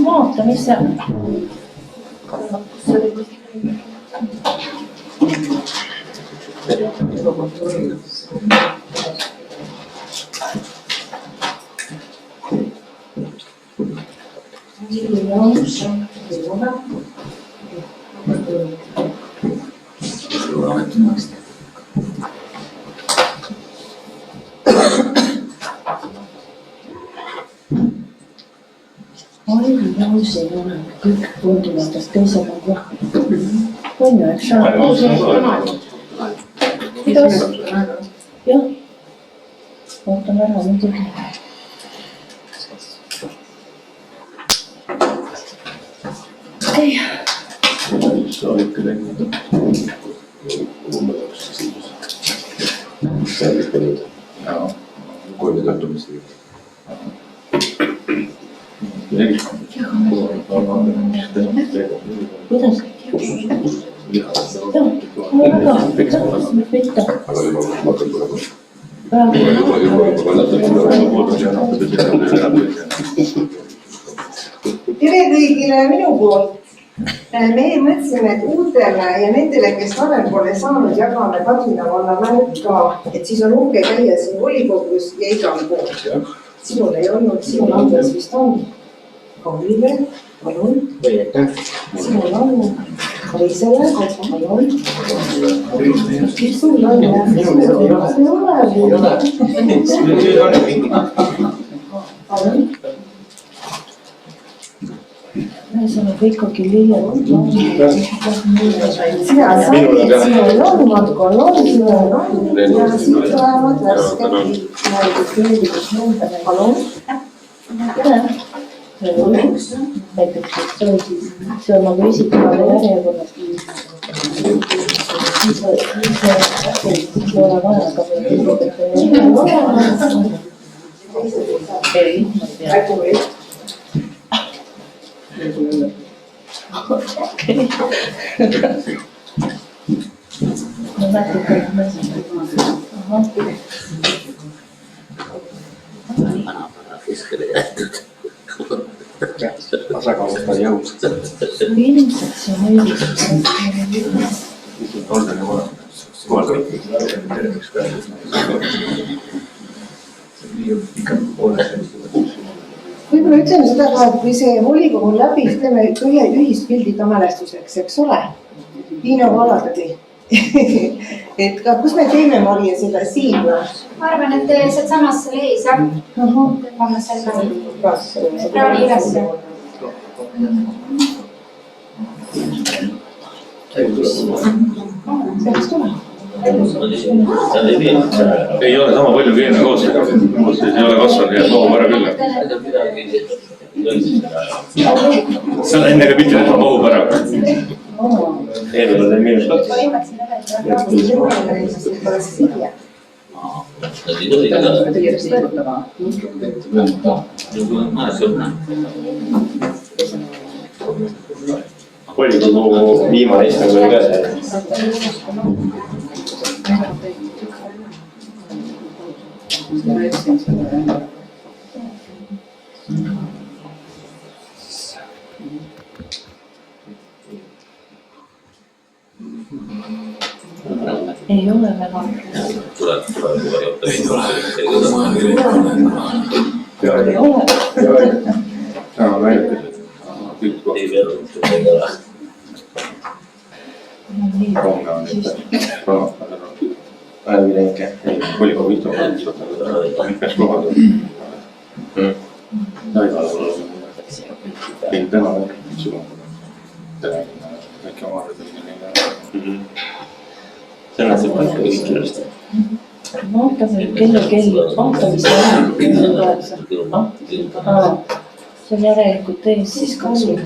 Vaata, mis see on. Jalus ei ole, kõik tunduvad, et teisega on on ju, eks ole? Kuidas? Jah, ootan ära muidugi. Ei. Sa olid küll enne. Sa olid küll. Jaa, kui nüüd õhtumist tegid. Kuidas? Jah, väga, võtta. Tere kõigile minu poolt. Meie mõtlesime, et uutele ja nendele, kes varem pole saanud, jagame Kadrina valla märka, et siis on uhke käia siin volikogus ja igal pool. Sinul ei olnud, sinul Andres vist on. Kaulile, palun. Sinul on. Karisele, palun. Sul on. Palun. Ühesõnaga ikkagi liialt. Sina said, sinul on, matkol on, sinul on. Ja siit lähevad värsked. Palun. Tere. Näiteks, see on nagu isikale järjekorras. Siis ei ole vaja, aga ei, ma tean. Okei. No natuke ahah. Keskele jäetud. Tasakaalustada jõud. Ilmselt see on õigus. Võib-olla ütleme seda ka, et kui see volikogu on läbi, siis teeme ühe ühispildi ka mälestuseks, eks ole? Tiina Valadagi. Et ka, kus me teeme, Marje, selle siin? Ma arvan, et sealt samas selle ees, jah. Panna selle ekraani üles. Selleks tule. Ei ole sama palju kui eelne koos, ei ole kasvanud ja mahub ära küll. See on enne ka piti, et mahub ära. Eelne on miinus 2. Volikogu viimane istung oli käes. Ei ole väga. Ei tule. Ei ole. Täna on väidetud. Ei ole. Homme on päevilenke. Volikogu istung on mitmes kohad. Ei täna on sulla. Väike omarid. Täna see paika kõik sellest. Vaatame kell, vaatame see ära. See on järelikult ees siis 20.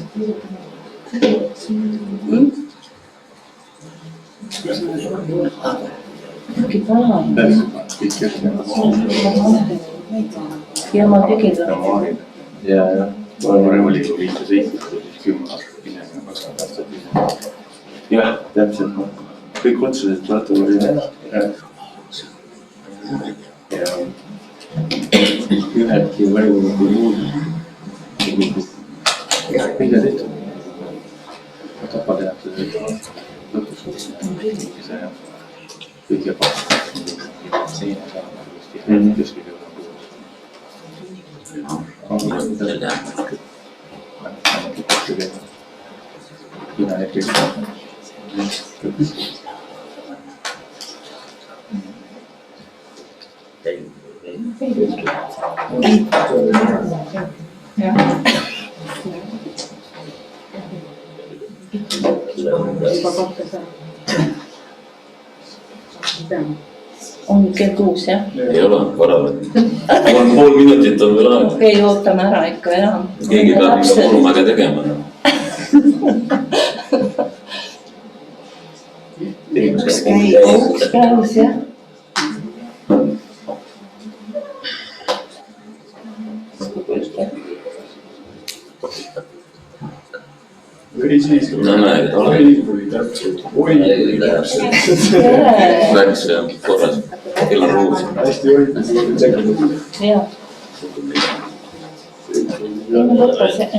Mingi parem. Ja ma tegin. Ja. Valmari volikogu liitu seisnud, siis 10 aastat hiljem ja 20 aastat hiljem. Jah, täpselt. Kõik otsused protokolli ära. Ja üheltki volikogu muud. Mida tehtud? Tapa tehtud lõpuks. Kõik jääb seina saama. Keskele on kell 6, jah? Ei ole, vara. 3,5 minutit on veel aeg. Okei, ootame ära ikka enam. Keegi peab ikka pulumäge tegema. Üks käis, jah. Läks korras, kell on ruus. Hästi hoidnud. Jah. Viime lõppes, jah.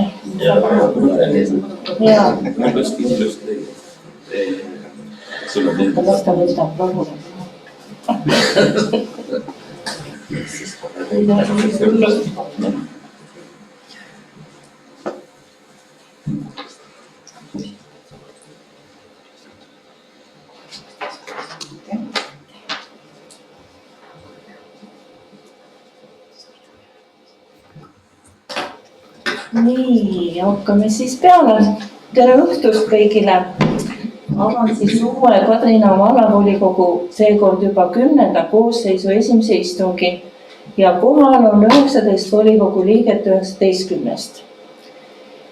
Las ta võtab rahule. Nii, hakkame siis peale. Tere õhtust kõigile. Avan siis uue Kadrina vallavolikogu seekord juba 10. koosseisu esimese istungi ja kohal on 19 volikogu liiget 19.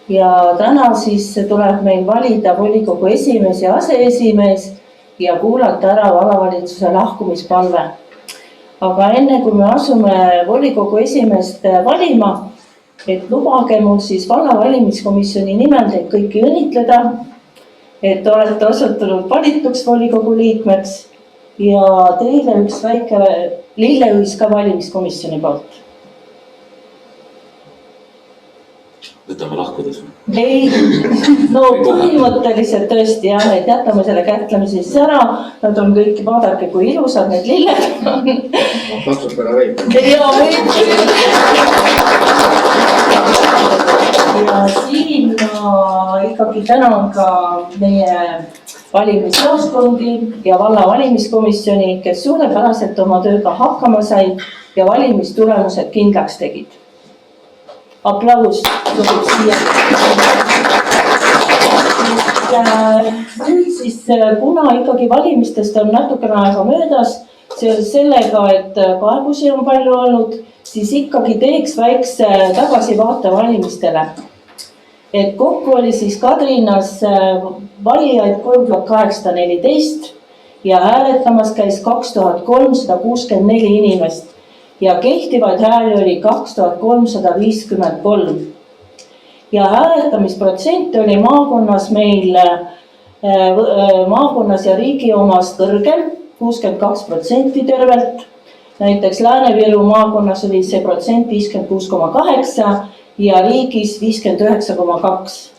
Ja täna siis tuleb meil valida volikogu esimees ja aseesimees ja kuulata ära vallavalitsuse lahkumispalve. Aga enne kui me asume volikogu esimeest valima, et lubage mul siis vallavalimiskomisjoni nimel teid kõiki õnnitleda, et olete osutunud valituks volikogu liikmeks ja teile üks väike lilleõis ka valimiskomisjoni poolt. Võtame lahkudes. Ei, no põhimõtteliselt tõesti jah, et jätame selle kätlemise siis ära. Nad on kõik, vaadake kui ilusad need lilled on. Taksuspära võib. Ja võib. Ja siin ma ikkagi tänan ka meie valimisjaoskondi ja valla valimiskomisjoni, kes suurepäraselt oma tööga hakkama said ja valimistulemused kindlaks tegid. Aplaus sobib siia. Nüüd siis, kuna ikkagi valimistest on natukene aega möödas, sellega, et kaebusi on palju olnud, siis ikkagi teeks väikse tagasivaate valimistele. Et kokku oli siis Kadrinas valijaid 3814 ja hääletamas käis 2364 inimest ja kehtivaid hääli oli 2353. Ja hääletamisprotsent oli maakonnas meil maakonnas ja riigi omas kõrgem, 62% tervelt. Näiteks Lääne-Viru maakonnas oli see protsent 56,8 ja riigis 59,2.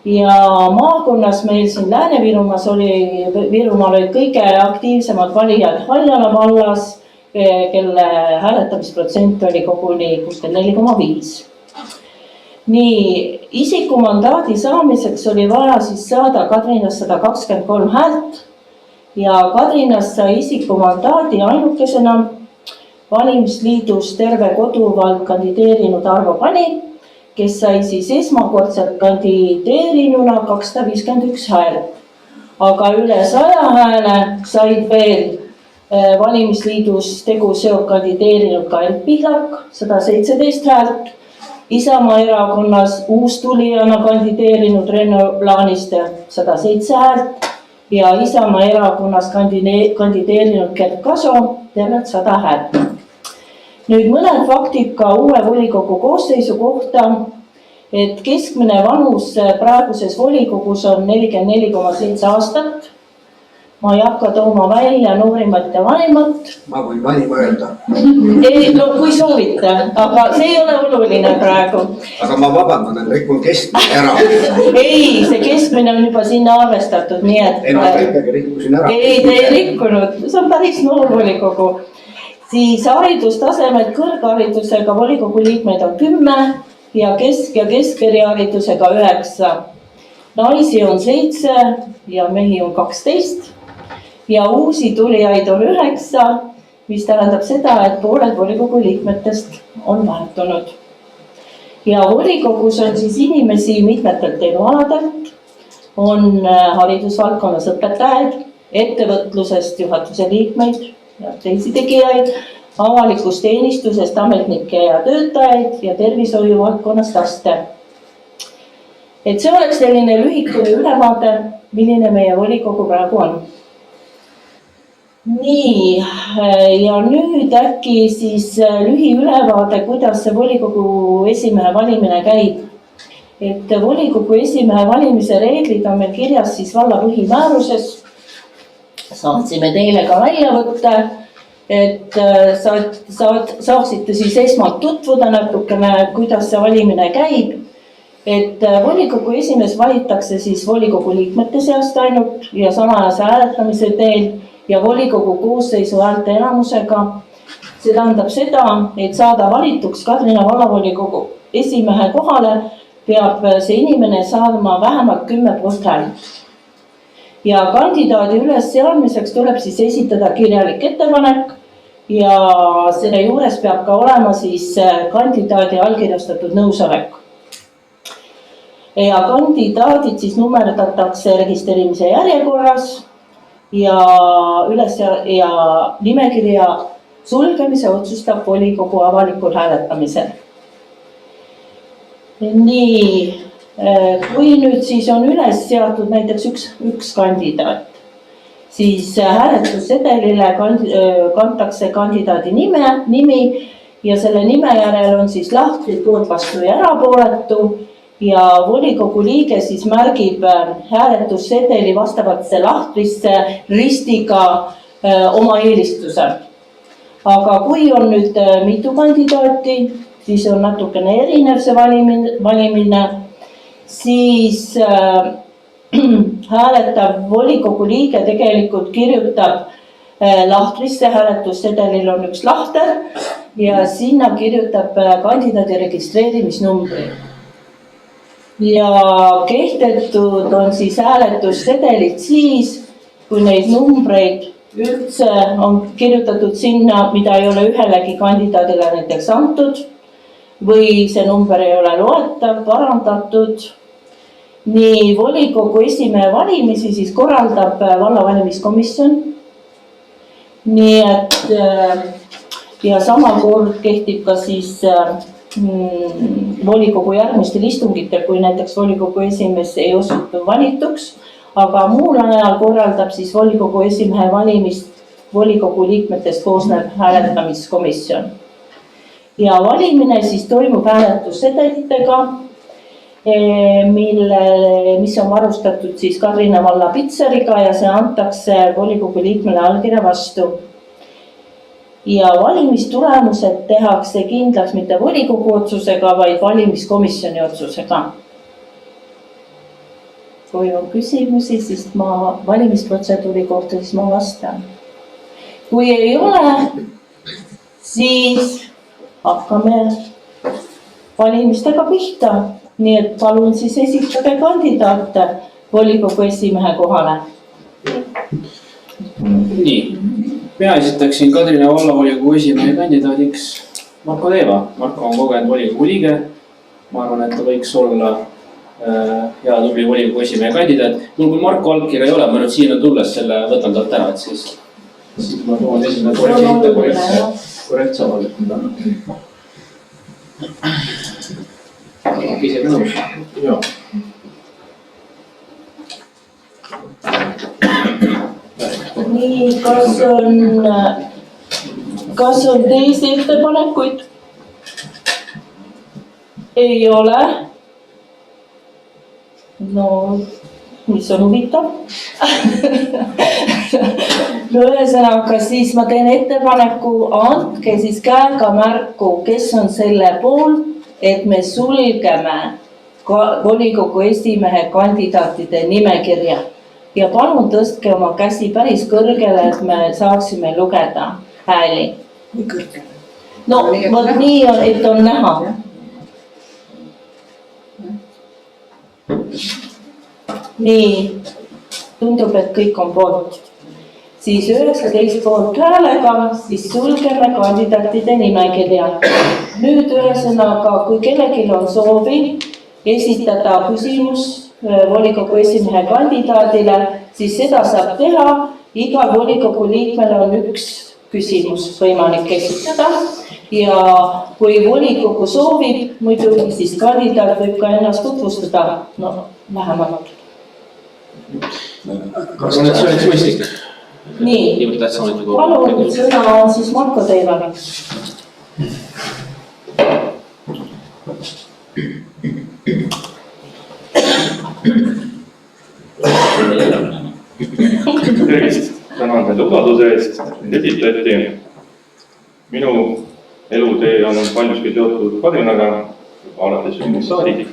Ja maakonnas meil siin Lääne-Virumaal olid kõige aktiivsemad valijad Haljala vallas, kelle hääletamisprotsent oli koguni 64,5. Nii, isikumandaadi saamiseks oli vaja siis saada Kadrinas 123 häält ja Kadrinas sai isikumandaadi ainukesena valimisliidus terve koduvald kandideerinud Arvo Pani, kes sai siis esmakordselt kandideerinuna 251 häält. Aga üle 100 hääle said veel valimisliidus teguseog kandideerinud Kael Pihlak, 117 häält, Isamaa erakonnas uustulijana kandideerinud Renno Laaniste, 107 häält ja Isamaa erakonnas kandideerinud Gert Kaso, tervelt 100 häält. Nüüd mõned faktid ka uue volikogu koosseisu kohta. et keskmine vanus praeguses volikogus on 44,7 aastat. Ma ei hakka tooma välja noorimat ja vanemat. Ma võin valima öelda. Ei, no kui soovite, aga see ei ole oluline praegu. Aga ma vabandan, et rikun keskmine ära. Ei, see keskmine on juba sinna arvestatud, nii et... Ei, ma ikkagi rikkusin ära. Ei, te ei rikkunud, see on päris noor volikogu. Siis haridustasemed kõrgharidusega volikogu liikmeid on 10 ja keskeriharidusega 9. Naisi on 7 ja mehi on 12. Ja uusi tulijaid on 9, mis tähendab seda, et pooled volikogu liikmetest on vahetunud. Ja volikogus on siis inimesi mitmetelt elualadelt, on haridusvaldkonnas õpetajaid, ettevõtlusest juhatuse liikmeid ja teisi tegijaid, avalikust teenistusest ametnikke ja töötajaid ja tervishoiu valdkonnast arste. Et see oleks selline lühikene ülevaade, milline meie volikogu praegu on. Nii, ja nüüd äkki siis lühiülevaade, kuidas see volikogu esimehe valimine käib. Et volikogu esimehe valimise reeglid on meil kirjas siis valla põhimääruses. Saatsime teile ka välja võtta, et saaksite siis esmalt tutvuda natukene, kuidas see valimine käib. Et volikogu esimees valitakse siis volikogu liikmete seast ainult ja samajase hääletamise teel ja volikogu koosseisu häälte enamusega. See tähendab seda, et saada valituks Kadrina vallavolikogu esimehe kohale, peab see inimene saama vähemalt 10 poolthäält. Ja kandidaadi üles seadmiseks tuleb siis esitada kirjalik ettepanek ja selle juures peab ka olema siis kandidaadi allkirjastatud nõusolek. Ja kandidaadid siis numerdatakse registreerimise järjekorras ja nimekirja sulgemise otsustab volikogu avalikul hääletamisel. Nii, kui nüüd siis on üles seatud näiteks üks kandidaat, siis hääletussedelile kantakse kandidaadi nimi ja selle nime järel on siis lahtrid poolt, vastu ja erapooletu. Ja volikogu liige siis märgib hääletussedeli vastavalt lahtrisse ristiga oma eelistuse. Aga kui on nüüd mitu kandidaati, siis on natukene erinev see valimine, siis hääletav volikogu liige tegelikult kirjutab lahtrisse, hääletussedelil on üks lahter ja sinna kirjutab kandidaadi registreerimisnumbri. Ja kehtetud on siis hääletussedelid siis, kui neid numbreid üldse on kirjutatud sinna, mida ei ole ühelegi kandidaadile näiteks antud või see number ei ole loetav, parandatud. Nii volikogu esimehe valimisi siis korraldab valla valimiskomisjon. Nii et ja sama kord kehtib ka siis volikogu järgmistel istungitel, kui näiteks volikogu esimees ei osutu valituks, aga muul ajal korraldab siis volikogu esimehe valimist volikogu liikmetest koosnev hääletamiskomisjon. Ja valimine siis toimub hääletussedelitega, mis on varustatud siis Kadrina valla pitseriga ja see antakse volikogu liikmele allkirja vastu. Ja valimistulemused tehakse kindlaks mitte volikogu otsusega, vaid valimiskomisjoni otsusega. Kui on küsimusi, siis ma valimisprotseduuri kohta siis ma vastan. Kui ei ole, siis hakkame valimistega pihta. Nii et palun siis esitage kandidaate volikogu esimehe kohale. Nii. Mina esitaksin Kadrina vallavolikogu esimehe kandidaadiks Marko Teeva. Marko on kogenud volikogu liige. Ma arvan, et ta võiks olla hea tubli volikogu esimehe kandidaat. Mul kui Marko allkirja ei ole, ma nüüd siin tulles selle võtan talt ära, et siis ma toon esimene korrektse avaldada. Ise nõus. Joo. Nii, kas on teisi ettepanekuid? Ei ole. no mis on huvitav. No ühesõnaga, siis ma teen ettepaneku, andke siis käega märku, kes on selle poolt, et me sulgeme volikogu esimehe kandidaatide nimekirja. Ja palun tõstke oma käsi päris kõrgele, et me saaksime lugeda hääli. Kui kõrgele? No, vot nii, et on näha. Nii, tundub, et kõik on poolt. Siis 19 poolt häälega, siis sulgeme kandidaatide nimekirja. Nüüd ühesõnaga, kui kellelgi on soovi esitada küsimus volikogu esimehe kandidaadile, siis seda saab teha. Igal volikogu liikmel on üks küsimus võimalik esitada. Ja kui volikogu soovib, muidugi siis kandidaat võib ka ennast tutvustada, no lähemalt. Kas see oleks mõistlik? Nii, palun sõna on siis Marko Teivale. Tervist, tänan teile usalduse eest, mind esitati. Minu elutee on paljuski seotud Kadrinaga, alates sünnist saadik.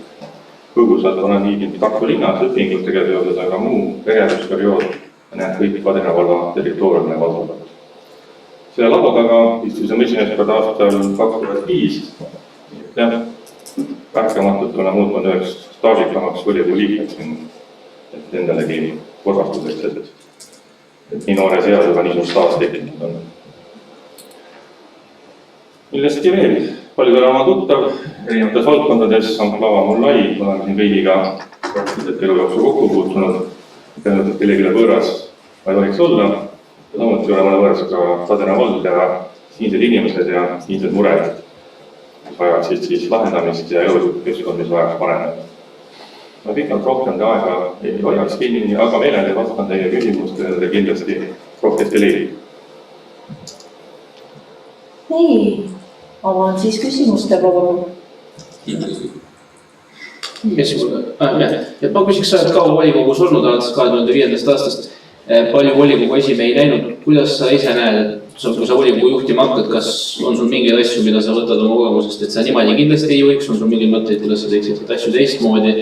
Põgusalt olen viibinud Tartu linnas õpingutega seoses, aga muu tegevusperiood näed kõik Kadrina valla territooriumile valdavalt. Selle laua taga istusime esimest korda aastal 2005. Märkamatult olen muutnud üheks staažikamaks volikogu liikmeks, et endalegi korrastuseks selles. Et nii noore seas juba nii suur staas tekkinud on. Millestki veel, paljudel on oma tuttav, erinevates valdkondades on klaava mul lai, olen siin kõigiga praktiliselt elu jooksul kokku puutunud, et kellelegi võõras ma ei tohiks olla. Ja samuti oleme võõras ka Kadrina vald ja siinsed inimesed ja siinsed mured, mis vajaksid siis lahendamist ja elukeskkond, mis vajaks parenemist. Ma pikalt rohkem aega ei hoiaks kinni, aga meeleldi vastan teie küsimustele kindlasti rohkesti leidib. Nii, avan siis küsimuste vooru. Ma küsiks, sa oled kaua volikogus olnud alates 2005. aastast. Palju volikogu esimehi näinud, kuidas sa ise näed, kui sa volikogu juhtima hakkad, kas on sul mingeid asju, mida sa võtad oma kogemusest, et sa niimoodi kindlasti ei juhiks, on sul mingeid mõtteid, kuidas sa teeksid asju teistmoodi?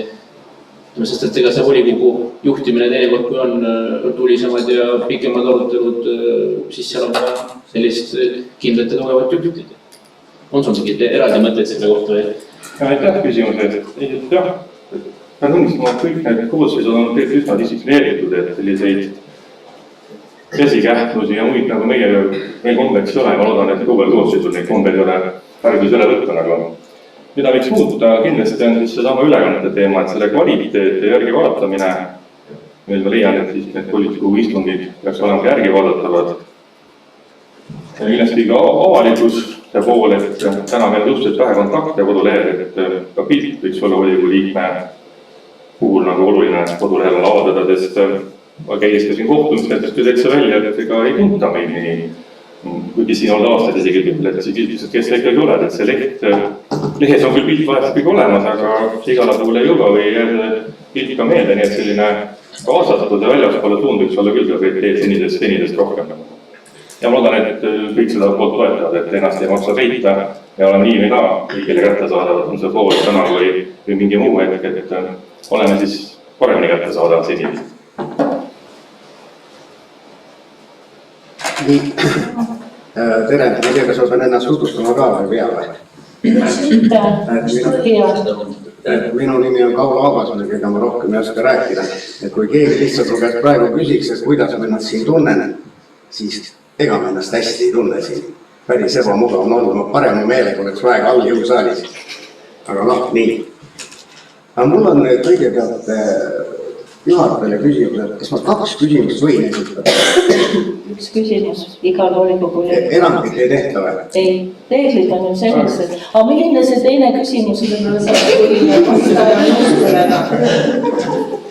Sest et ega see volikogu juhtimine teinekord, kui on tulisemad ja pikemad arutelud, siis seal on sellist kindlat ja tugevat juhtid. On sul mingid eraldi mõtteid selle kohta või? Aitäh küsimused. Jah, pean tunnistama, et kõik need koosseisud on kõik üsna distsiplineeritud, et selliseid käsikähtlusi ja muid nagu meil kombeks ei ole. Ma loodan, et uuel koosseisud neid kombeid ei ole päris üle võtta nagu. Mida võiks muuta kindlasti on siis seesama ülekannete teema, et selle kvaliteeti järgi vaatamine. Meil ma leian, et siis need volikogu istungid peaks olema järgi vaadatavad. Ja kindlasti ka avalikus see pool, et täna meil on suhteliselt vähe kontakte kodulehel, et ka pilt võiks olla volikogu liikme puhul nagu oluline kodulehel avaldada, sest ma käis ka siin kohtumistel täitsa välja, et ega ei tunta meil nii. Kuigi siin on aastaid isegi küll, et see küsimus, et kes sa ikkagi oled, et see lehes on küll pilt vahest kõik olemas, aga see igale poole ei jõua või pilt ka meelde, nii et selline kaasatud ja väljaspoole suund võiks olla küll ka senisest rohkem. Ja ma loodan, et kõik seda poolt toetavad, et ennast ei maksa peita ja oleme nii või ka kõigile kätte saadavad, on see pool täna või mingi muu hetk, et oleme siis paremini kätte saadavad senini. Nii, tere, ma tea, kas ma pean ennast tutvustama ka või pea või? Minu nimi on Kaulo Aabason, keda ma rohkem ei oska rääkida. Et kui keegi lihtsalt luges praegu küsiks, et kuidas ma ennast siin tunnen, siis ega ma ennast hästi ei tunne siin. Päris ebamugav on olnud, ma parema meelega oleks praegu all jõusaalis. Aga nii. Aga mul on kõigepealt juhatajale küsimus, kas ma 2 küsimust võin esitada? Üks küsimus, igal volikogu liikmel. Enamik ei tehta või? Ei, reeglid on ju sellised. Aga milline see teine küsimus on?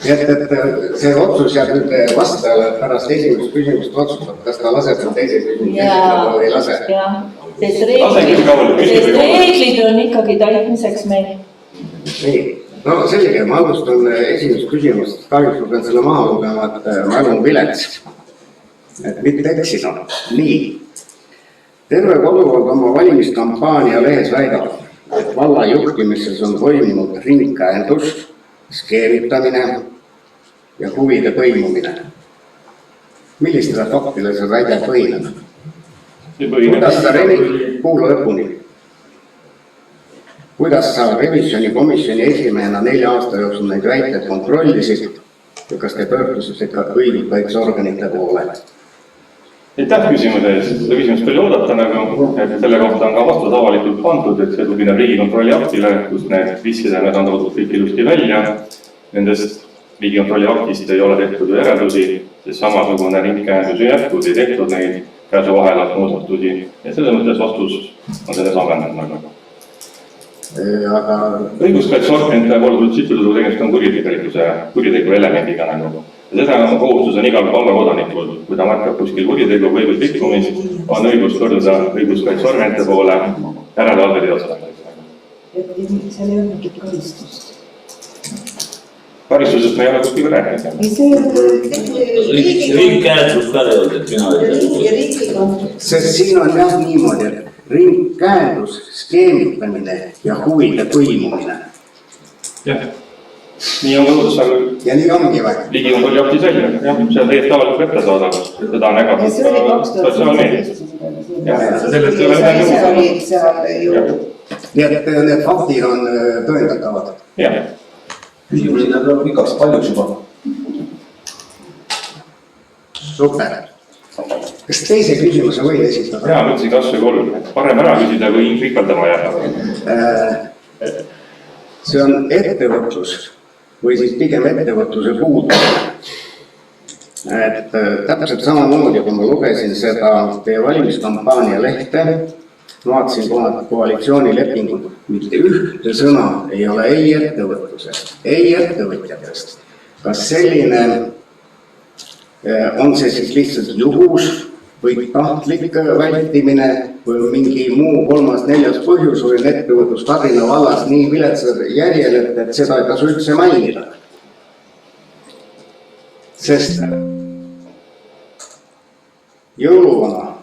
Et see otsus jääb nüüd vastajale pärast esimest küsimust otsustab, kas ta laseb teise küsimust või ei lase? Jah, sest reeglid on ikkagi täitmiseks meil. Nii, no selge, ma alustan esimest küsimust, kahjuks ma pean selle maha lugema, et mälu on vilets. Et mitte eksida. Nii. Terve kodukord oma valimiskampaania lehes väidab, et valla juhtimises on toimunud ringkäendus, skeemitamine ja huvide põimumine. Millistele faktile see väide põhineb? Kuidas sa kuula lõpuni? Kuidas sa revisjonikomisjoni esimehena 4 aasta jooksul neid väiteid kontrollisid ja kas te pöördusid ka õiguskaitseorganite poole? Aitäh küsimuse eest, seda küsimust oli oodata et selle kohta on ka vastus avalikult pandud, et see tugineb Riigikontrolli aktile, kus need riskisemed on toodud kõik ilusti välja. Nendest Riigikontrolli aktist ei ole tehtud järeldusi, sest samasugune ringkäendus ei jätkud, ei tehtud neid käsuvahelat muudatusi ja selles mõttes vastus on selles amendanud. Aga õiguskaitseorganite poolel siitutud tegemist on kuritegu elemendiga ja seda kohustus on igal vallakodanikul, kui ta märkab kuskil kuritegu või õigusrikkumist, on õigus pöörduda õiguskaitseorganite poole järelevalve teostamiseks. Seal ei ole mingit karistust. Karistusest me ei ole kuskil rääkinud. Ringkäendus ka ei olnud, et mina ei tea. Sest siin on jah niimoodi, et ringkäendus, skeemitamine ja huvide põimumine. Jah, nii on kodus, aga ja nii ongi või? Riigikontrolli aktis välja. Jah, see on täiesti avalikult ette saada. Seda on ägatud See oli 2017. Sellest ei ole midagi. Nii et need faktid on tõendatavad. Jah. Küsimusi on pikaks paljuks juba. Super. Kas teise küsimuse võid esitada? Jaa, mõtlesin kas või 3. Parem ära küsida, kui rikaldama jääb. See on ettevõtlus või siis pigem ettevõtluse puudumine. Et täpselt samamoodi, kui ma lugesin seda teie valimiskampaania lehte, vaatasin koalitsioonilepingut, mitte ühte sõna ei ole ei ettevõtlusest, ei ettevõtjatest. Kas selline on see siis lihtsalt juhus või tahtlik vältimine või mingi muu 3., 4. põhjus või ettevõtlus Kadrina vallas nii viletsad järjel, et seda ei tasu üldse mainida. Sest jõuluvana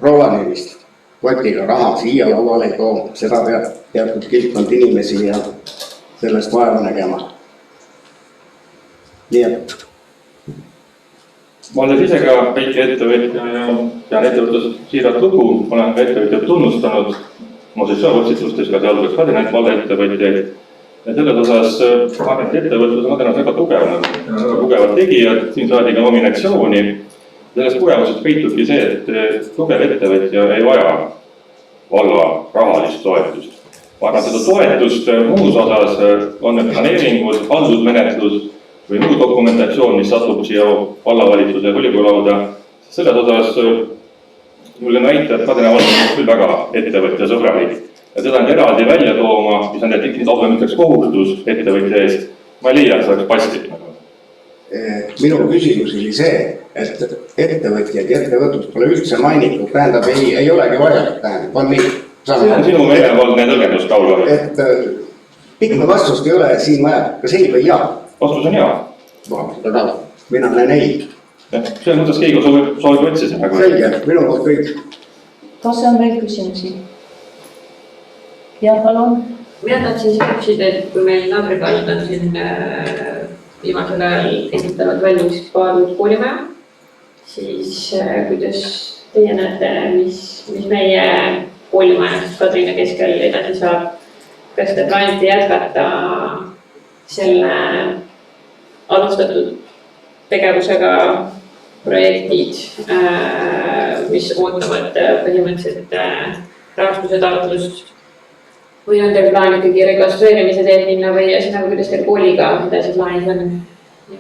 Rovanimist kotiga raha siia lauale ei too, seda peab teatud kilpkond inimesi ja sellest vaeva nägema. Nii et ma olen ise ka väike ettevõtja ja pean ettevõtlus siiralt lugu, olen ka ettevõtjad tunnustanud oma sotsiaalvõtsitlustes ka sealhulgas Kadrina valla ettevõtjaid. Ja selles osas ettevõtlus on Kadrinas väga tugevad tegijad, siin saadi ka nominatsiooni. Sellest tugevusest peitubki see, et tugev ettevõtja ei vaja valla rahalist toetust. Ma arvan, seda toetust muus osas on planeeringud, haldusmenetlus või muu dokumentatsioon, mis satub siia vallavalitsuse volikogu lauda. Selles osas julgen väita, et Kadrina vald on küll väga ettevõtja sõbralik. Ja seda on eraldi välja tooma, mis on näiteks kohustus ettevõtja eest. Ma ei leia, et see oleks pastik. Minu küsimus oli see, et ettevõtjad ja ettevõtlus pole üldse mainitud, tähendab, ei olegi vajalik, tähendab, on nii? See on sinu meelevaldne tõlgendus, Kaul. Et pikma vastust ei ole siin vaja, kas ei või jaa? Vastus on jaa. Mina näen ei. See on mõttes keegi soovib otsida. Selge, minu poolt kõik. Kas on veel küsimusi? Ja, palun. Mina tahtsin küsida, et kui meil naabrikaalud on siin viimasel ajal esitanud valmis kaalunud koolimaja, siis kuidas teie näete, mis meie koolimajast Kadrina keskel edasi saab? Kas te plaanite jätkata selle alustatud tegevusega projektid, mis ootavad põhimõtteliselt rahastuse taotlust? Või on teil plaan ikkagi rekonstrueerimise teed minna või kuidas teil kooliga edasi plaanis on ja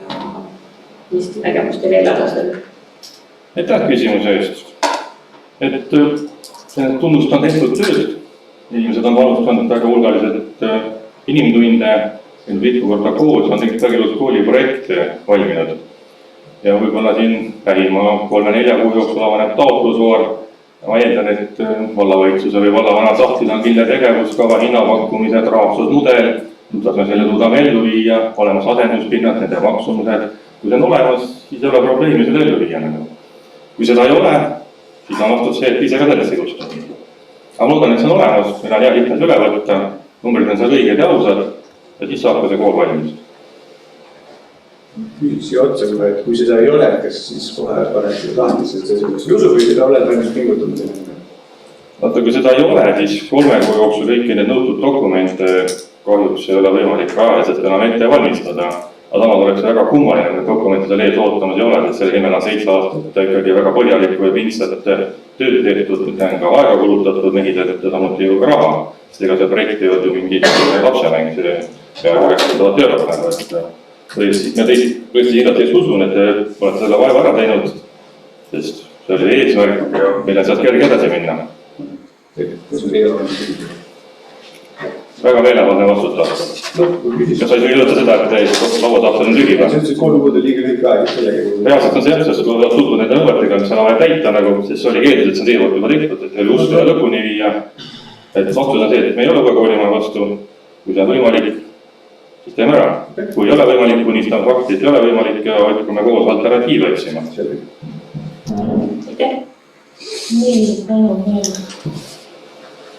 mis nägemus teil eelarvestada? Aitäh küsimuse eest. Et tunnust on tehtud tööd. Inimesed on alustanud väga hulgaliselt inimtunde, mitu korda koos on tegelikult väga ilus kooliprojekt valminud. Ja võib-olla siin lähima 3-4 kuu jooksul avaneb taotlusvoor. Ma eeldan, et vallavalitsuse või vallavanad sahtid on kindla tegevuskava, hinnapakkumised, rahastusmudel kuidas me selle suudame ellu viia, olemas asenduspinnad, nende maksumused. Kui see on olemas, siis ei ole probleemi seda ellu viia. Kui seda ei ole, siis on vastus see, et ise ka sellesse kustu. Aga ma loodan, et see on olemas, meil on hea lihtne üle võtta, numbrid on seal õiged ja ausad ja siis saab ka see kool valmis. Küsiks siia otsa, et kui seda ei ole, kas siis kohe paned lahti, sest see selles ei usu või seda oled valmis pingutanud? Vaata, kui seda ei ole, siis 3 kuu jooksul kõiki need nõutud dokumente kahjuks ei ole võimalik ajaliselt enam ette valmistada. Aga samas oleks väga kummaline, et dokumentide ees ootamas ei ole, et selle nimel on 7 aastat ikkagi väga põhjalikku ja pintsat tööd tehtud, mida on ka aega kulutatud, mehitööd samuti ju ka raha. Sest ega see projekt ei olnud ju mingi lapsemäng, see peaaegu 90 000 €. Ma tõesti igati usun, et te olete selle vaeva ära teinud, sest see oli eesmärk ja meil on sealt kerge edasi minna. Väga meelevaldne vastuta. Kas sa ei või öelda seda, et teie laua saab selle tügi? See ütles, et 3 kuud on liiga kõik aeg. Reaalselt on see jah, sest kui oled tutvunud nende nõuetega, mis on vaja täita, sest see oli keeldus, et see on teie poolt juba tehtud, et teil ustu ja lõpuni viia. Et vastus on see, et me ei ole uue koolimaja vastu, kui see on võimalik, siis teeme ära. Kui ei ole võimalik, kui niistame fakti, et ei ole võimalik ja hakkame koos alternatiive otsima.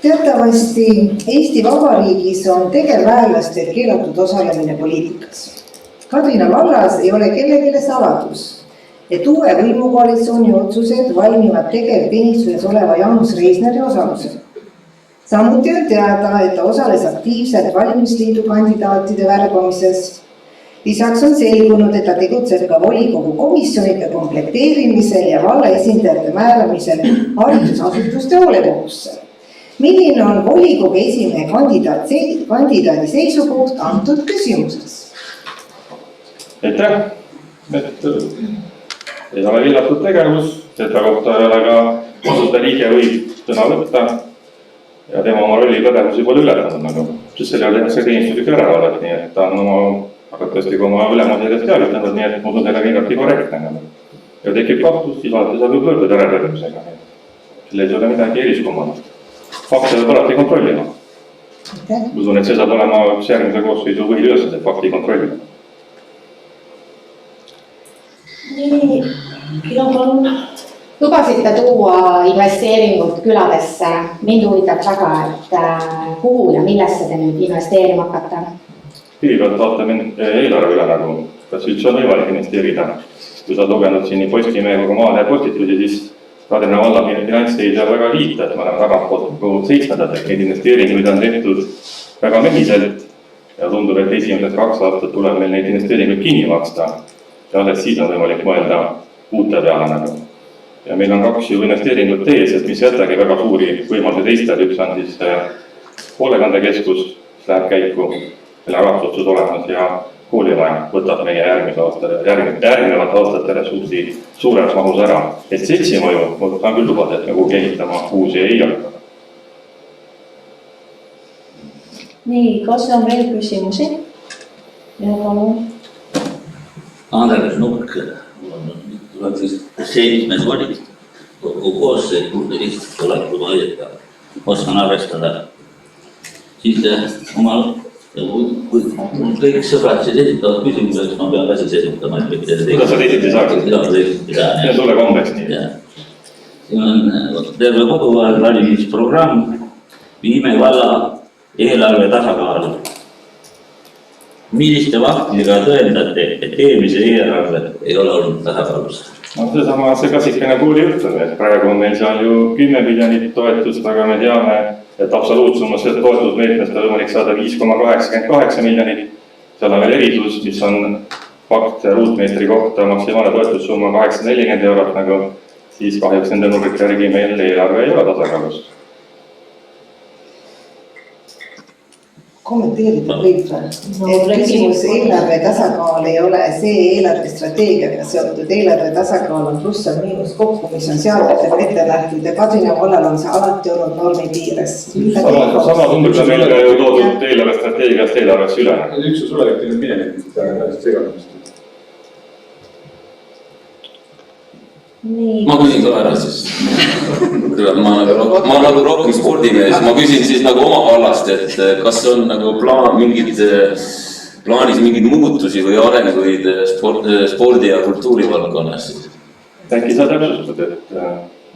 Teatavasti Eesti Vabariigis on tegevväelastel keelatud osalemine poliitikas. Kadrina vallas ei ole kellelegi saladus, et uue võimukoalitsiooni otsused valmivad tegevteenistuses oleva Jaanus Reisneri osalusel. Samuti on teada, et ta osales aktiivselt valimisliidu kandidaatide värbamises. Lisaks on selgunud, et ta tegutseb ka volikogu komisjonide komplekteerimisel ja valla esindajate määramisel haridusasutuste hoolekogusse. Milline on volikogu esimehe kandidaadi seisukoht antud küsimuses? Aitäh, et ei ole villatud tegevus, seda kohta ei ole ka osude liige võib sõna võtta ja tema oma rolli pädevusi pole ületanud, sest selle tehakse teenistuslik järelevalvet, nii et ta on oma arvatavasti kui oma ülemuseidest teavitanud, nii et ma usun sellega igati korrektne. Ja tekib kahtlus, siis alati saab ju pöörduda järelevalvusega. Selle ei ole midagi eriskumana. Fakte peab alati kontrollima. Usun, et see saab olema üks järgmise koosseisu põhiülesanded, fakti kontrollima. Nii, ja palun. Lubasite tuua investeeringud küladesse. Mind huvitab väga, et kuhu ja millesse te nüüd investeerima hakata? Kõigepealt vaatame eelarve üle nagu, kas üldse on võimalik investeerida. Kui sa oled lugenud siin nii Postimehe kui Maalehe postitusi, siis Kadrina valla finantsseis on väga liita, et me oleme tagantpoolt 7. et neid investeeringuid on tehtud väga mehiselt ja tundub, et esimesed 2 aastat tuleb meil neid investeeringuid kinni maksta ja alles siis on võimalik mõelda uute peale nagu. Ja meil on 2 investeeringut ees, mis jätagi väga suuri võimalusi teistel, üks on siis hoolekandekeskus, mis läheb käiku, meil on rahvusotsus olemas ja koolimaja võtab meie järgnevate aastate ressursi suures mahus ära. Et seltsi mõju, ma saan küll lubada, et me kuhugi ehitama uusi ei hakka. Nii, kas on veel küsimusi? Ja palun. Andres Nurk, tuleb vist 7. volikogu koosseis, kuulda lihtsalt tuleb juba õieta, oskan arvestada. Siis omal kui kõik sõbrad siis esitavad küsimuseks, ma pean ka siis esitama, et mitte teile kuidas sa teisiti saaksid? See on sulle kombeks nii. Siin on terve koduaeg valimisprogramm, viime valla eelarve tasakaalu. Milliste vaktidega tõendate, et eelmise eelarve ei ole olnud tasakaalus? No see klassikaline kooli jutt on, et praegu on meil seal ju 10 miljonit toetust, aga me teame, et absoluutsummas toetusmeetmest on võimalik saada 5,88 miljonit. Seal on veel erisus, mis on fakt ruutmeetri kohta maksimaalne toetussumma 840 €, nagu siis kahjuks nende numbrite järgi meil eelarve ei ole tasakaalus. Kommenteerida võib või? Küsimus eelarve tasakaal ei ole see eelarvestrateegiaga seotud. Eelarve tasakaal on pluss ja miinus kokku, mis on seadusega ette nähtud ja Kadrina vallal on see alati olnud normi piires. Sama numbrid on meile ju toodud eelarvestrateegiast eelarvesse üle. Üks on sulle teinud minevikust ja segadamist. ma küsin ka ära siis. Ma nagu rohkem spordimees, ma küsin siis nagu oma vallast, et kas on nagu plaanis mingeid muutusi või arenguid spordi ja kultuuri valdkonnas? Äkki sa täpsustad, et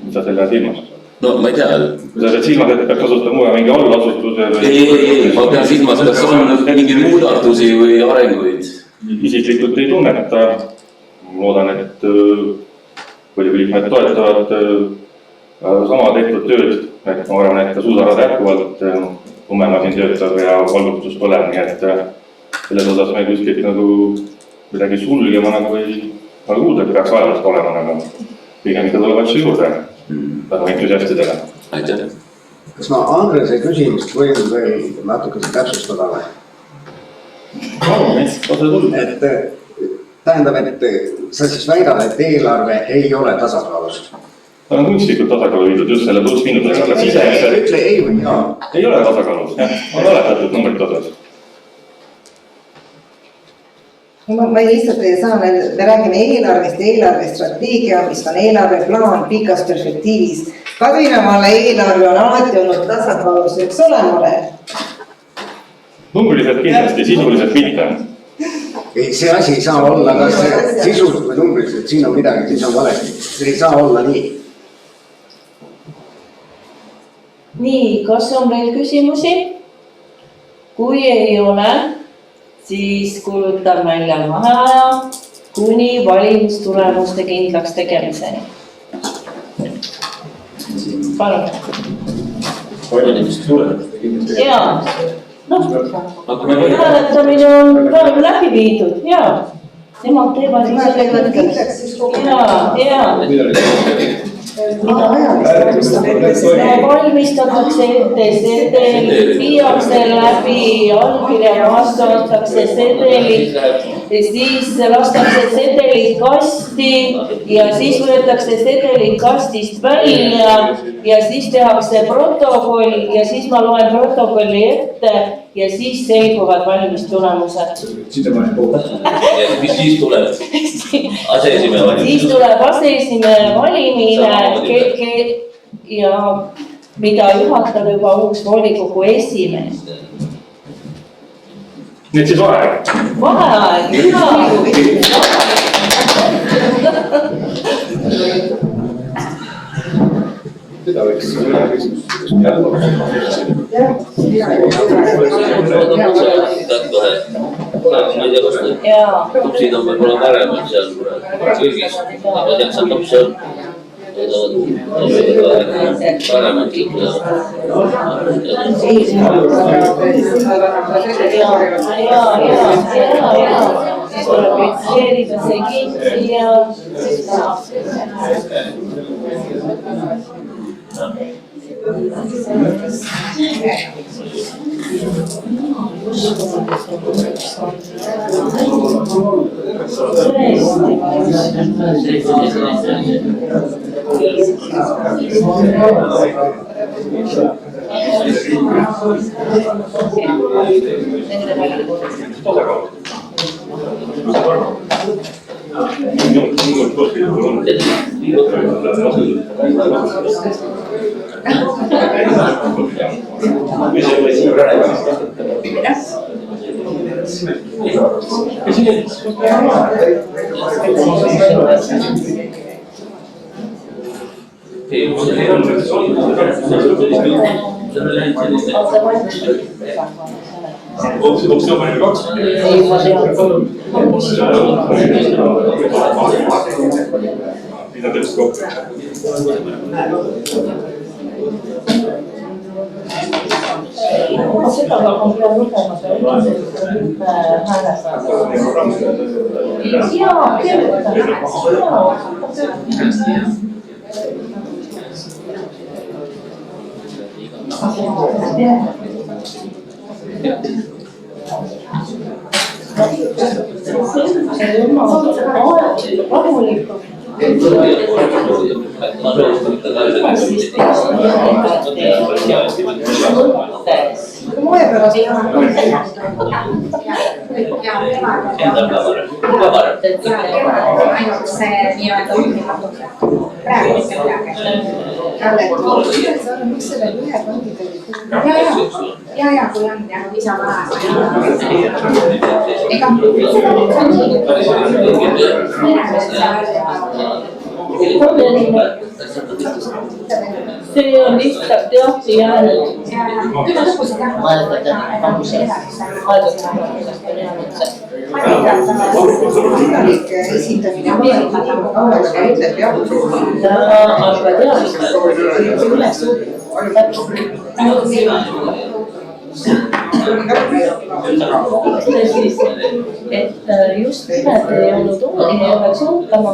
mis sa selle silmas? No ma ei tea. Kui sa silmas, et peaks kasutama uue mingi allasutuse? Ei, ma pean silmas, kas on mingeid muudatusi või arenguid? Isiklikult ei tunneta. Loodan, et liikmed toetavad sama tehtud tööd. Ma arvan, et suusarada jätkuvalt tummema siin töötab ja valgustus põleb, nii et selles osas me kuskilt nagu midagi sulgema nagu ei kuulda, et peaks ajast olema nagu pigem ikka tuleb asju juurde tänu entusiastidele. Aitäh. Kas ma Andrese küsimust võin veel natuke täpsustada või? Et tähendab, et sa siis väidad, et eelarve ei ole tasakaalus? Ta on kunstlikult tasakaalu viidud just selle pluss-miinusega, aga sisemiselt ütle ei või jaa. Ei ole tasakaalus, jah. On oletatud numbrit osas. Ma lihtsalt ei saa, me räägime eelarvest, eelarvestrateegia, mis on eelarveplaan pikas perspektiivis. Kadrinaamaale eelarve on alati olnud tasakaalus, üks olemale. Numbriliselt kindlasti, sisuliselt mitte. Ei, see asi ei saa olla, kas sisuliselt või numbriliselt, siin on midagi, siis on valesti. See ei saa olla nii. Nii, kas on veel küsimusi? Kui ei ole, siis kuulutan välja vaheaja kuni valimistulemuste kindlaks tegemiseni. Palun. Valimistulemuste kindlaks jaa. Hääletamine on praegu läbi viidud, jaa. Nemad teevad valmistatakse ette sedelid, viiakse läbi, allkirja vastatakse sedelid, siis lastakse sedelid kasti ja siis võetakse sedelid kastist välja ja siis tehakse protokoll ja siis ma loen protokolli ette ja siis selguvad valimistulemused. Mis siis tuleb? Aseesimehe valimine. Siis tuleb aseesimehe valimine ja mida juhatab juba uus volikogu esimees. Nii et siis vaheaeg? Vaheaeg, jaa. Seda võiks Tupsid on võib-olla paremad seal kõigis, aga tead, seal tupsi on paremad kipuda. Siis tuleb fikseerida see kinni ja Optsioon on meil 2. Ei, ma tean. Mida teeb kokku? Seda ma pean lugema, see hääletada. Jaa, kirjutan. Rahulikult. Moe pärast ainult see nii-öelda praegu mitte midagi. miks selle ühe kandidaadi ja kui on jah, lisavaeva ega see on lihtsalt jah jäänud. kodanike esindamine on kauem ka ütleb jah. aga siis, et just nimelt ei oleks ootama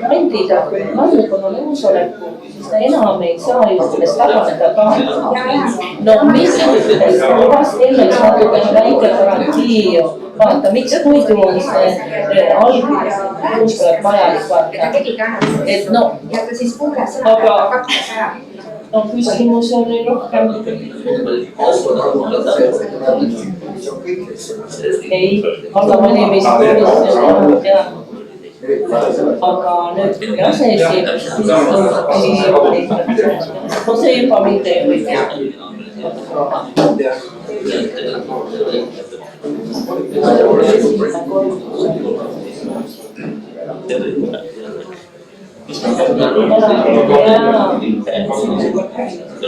kandidaat valdkonna nõusoleku, siis ta enam ei saa ju sellest taganeda ka. No mis mõttes, vast enneks natukene väike garantii ju. Vaata, miks muidu on see alguses nõusolek vajalik vaata. Et no, aga no küsimus oli rohkem. Ei, vallavalimiskomisjon jah. Aga nüüd aseesimees, see juba mitte ei või teha.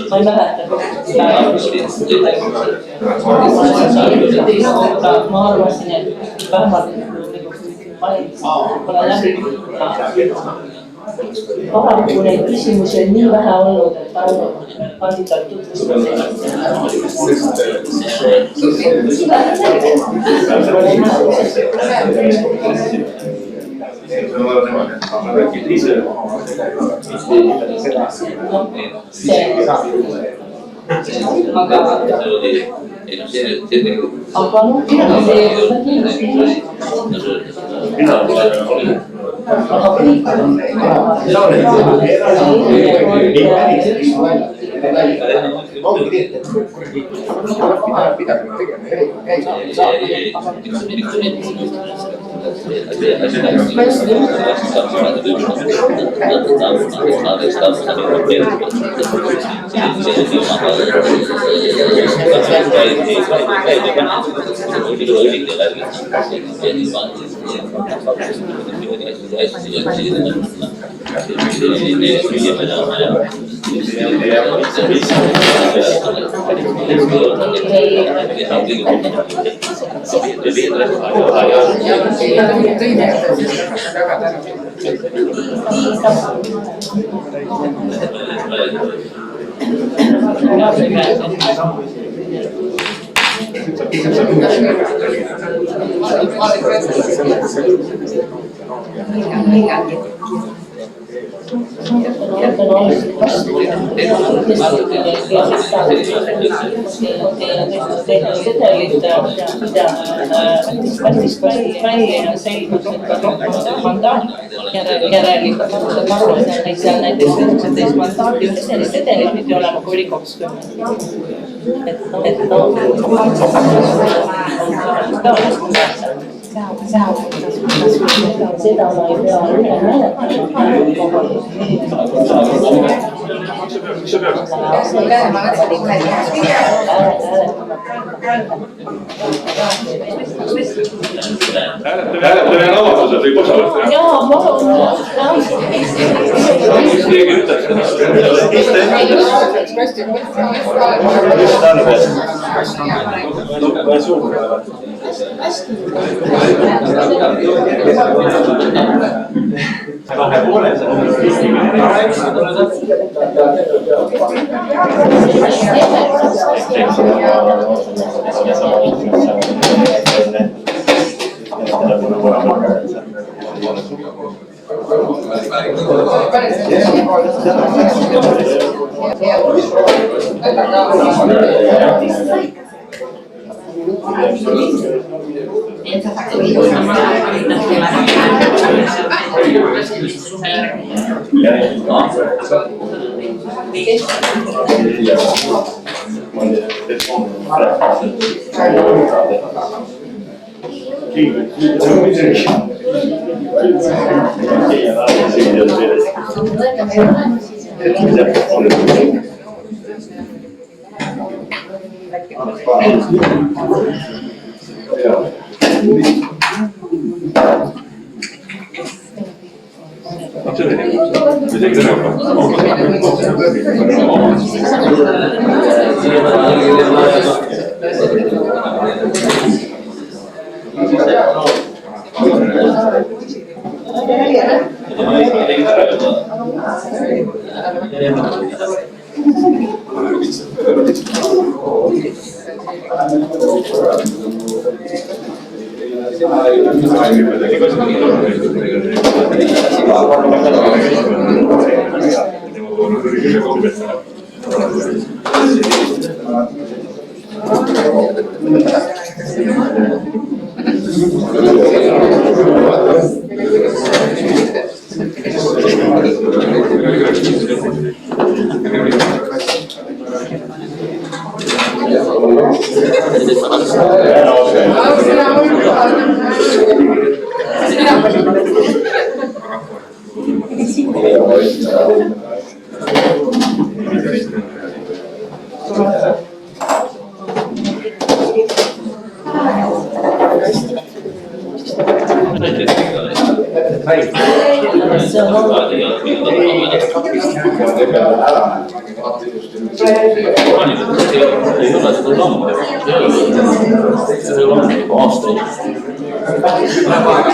Ma ei mäleta. Ma arvasin, et vähemalt pole läbi. Paraku neid küsimusi on nii vähe olnud, et kandidaat tutvustab. Aga noh, välja selgus, et mandaat järelikult seal näiteks 19 mandaati sedelid pidi olema, kui oli 20. Et noh, seda ma ei pea üle hääletamine on avatused, võib osa võtta. Jaa, palun. Keegi ütleb seda.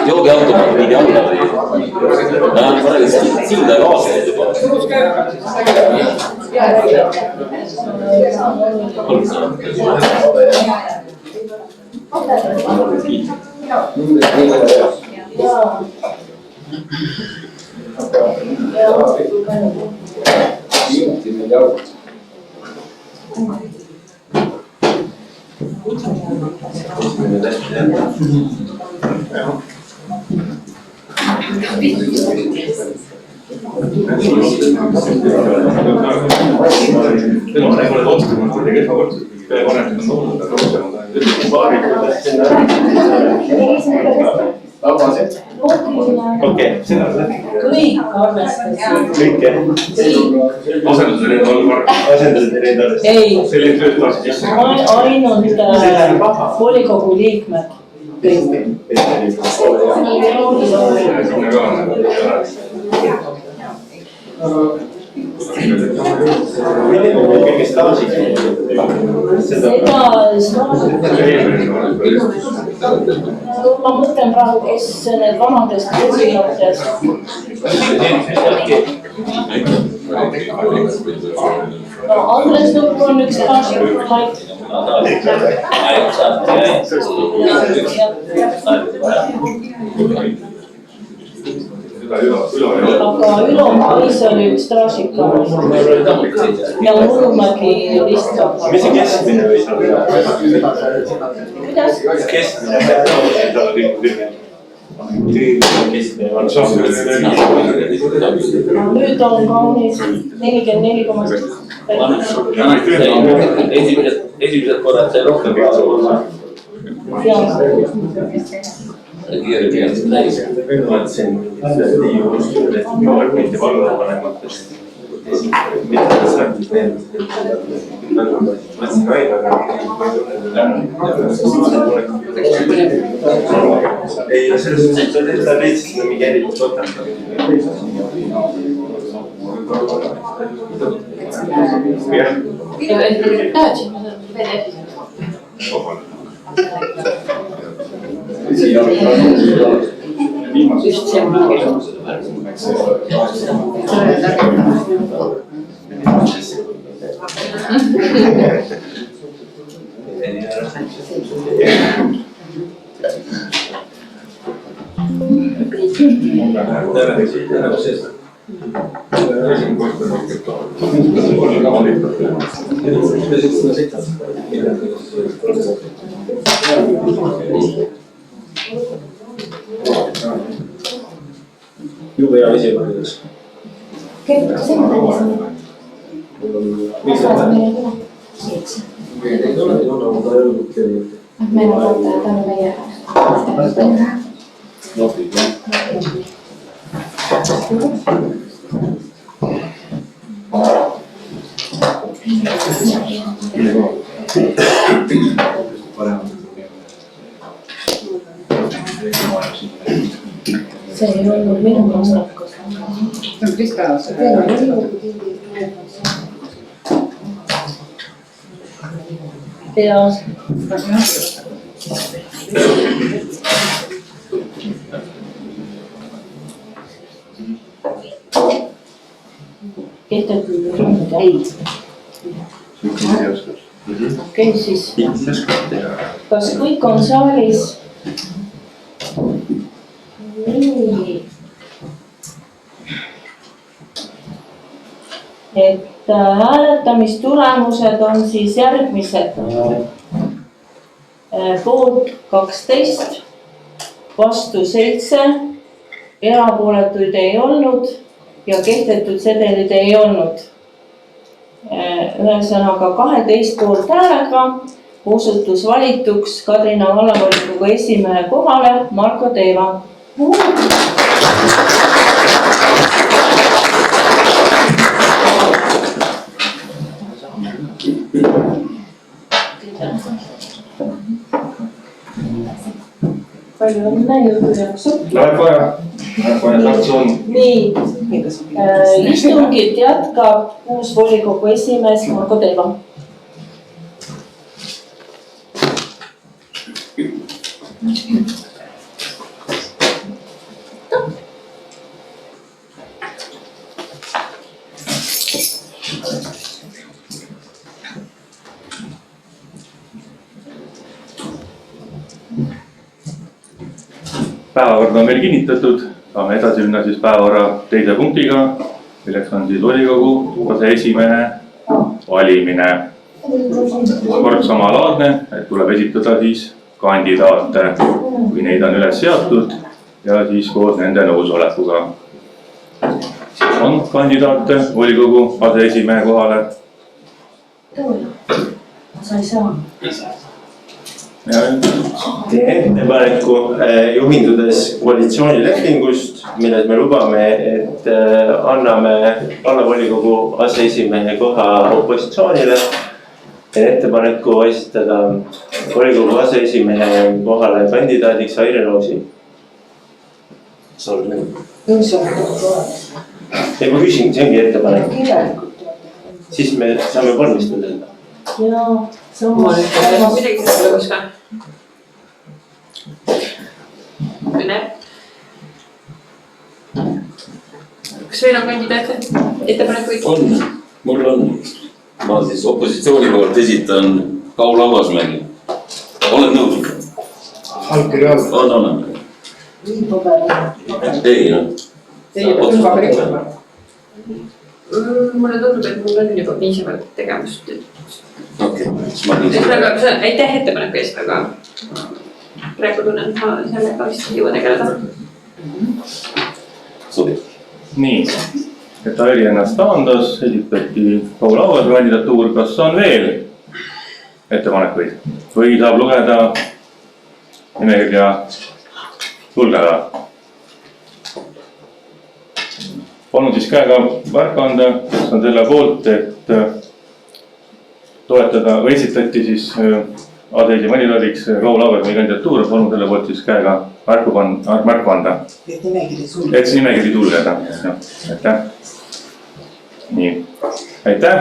joogiautomaat viidi alla või? Ma räägin, silda ei aastaid juba. Okei, sina oled. Kõik arvestasid. Kõik jah? Asendused need on arvestasid? Ei. Selline töötasid sisse? Ainult volikogu liikmed. Ma mõtlen praegu, kes need vanadest presidentidest. Andres Nurk on üks klaasik. Aga Ülo Mais oli üks traasika ja Nurmägi listkab. Mis see keskmine või saab? Kuidas? Keskmine nüüd on kaunis 44,6. Esimesed korrad sai rohkem raha. Kiire pealt täis. Mõtlesin, et mitte vallavanematest. Mitte saabis need. Mõtlesin aina, ei, selles ta leidsid mingi erilt võtata. Just see on jube hea esimees. Meil on tänu meie see ei olnud minu vastakus. Peas. Kehtetud käid. Okei, siis kas kõik on saalis? Nii. Et hääletamistulemused on siis järgmised. Poolt 12, vastu 7, erapooletuid ei olnud ja kehtetud sedelid ei olnud. Ühesõnaga 12 poolt häälega osutus valituks Kadrina vallavolikogu esimehe kohale Marko Teeva. Palju õnne, jõudu jaksu. Läheb vaja sanktsioon. Nii, istungit jätkab uus volikogu esimees Marko Teeva. Päevakord on meil kinnitatud, saame edasi minna siis päevakorra teise punktiga, milleks on siis volikogu aseesimehe valimine. Kord samalaadne, et tuleb esitada siis kandidaate, kui neid on üles seatud ja siis koos nende nõusolekuga. On kandidaate volikogu aseesimehe kohale? Sa ei saa. Teen ettepaneku juhindudes koalitsioonilepingust, milles me lubame, et anname vallavolikogu aseesimehe koha opositsioonile. Teen ettepaneku esitada volikogu aseesimehe kohale kandidaadiks Aire Roosi. Ei, ma küsin, see ongi ettepanek. Siis me saame vormistada seda. Jaa, ma midagi seda lõgus ka. Kas veel on kandidaate ettepanekuid? On, mul on. Ma siis opositsiooni poolt esitan Kaul Auvasmägi. Oled nõus? Allkiri all. On olen. Ei, noh. Mulle tundub, et mul on juba piisavalt tegemust. Okei, siis ma nii. Aitäh ettepaneku eest, aga praegu tunnen, et ma sellega vist ei jõua tegeleda. Sobib. Nii, et Airi ennast taandas, esitati Kaul Auvase kandidatuur. Kas on veel ettepanekuid või saab lugeda nimekirja sulgeda? Palun siis käega märku anda, kes on selle poolt, et toetada või esitati siis aseesimehe kandidaadiks Kaul Auvase kandidatuur. Palun selle poolt siis käega märku anda. Et nimekiri sulgeda. Aitäh. Nii, aitäh.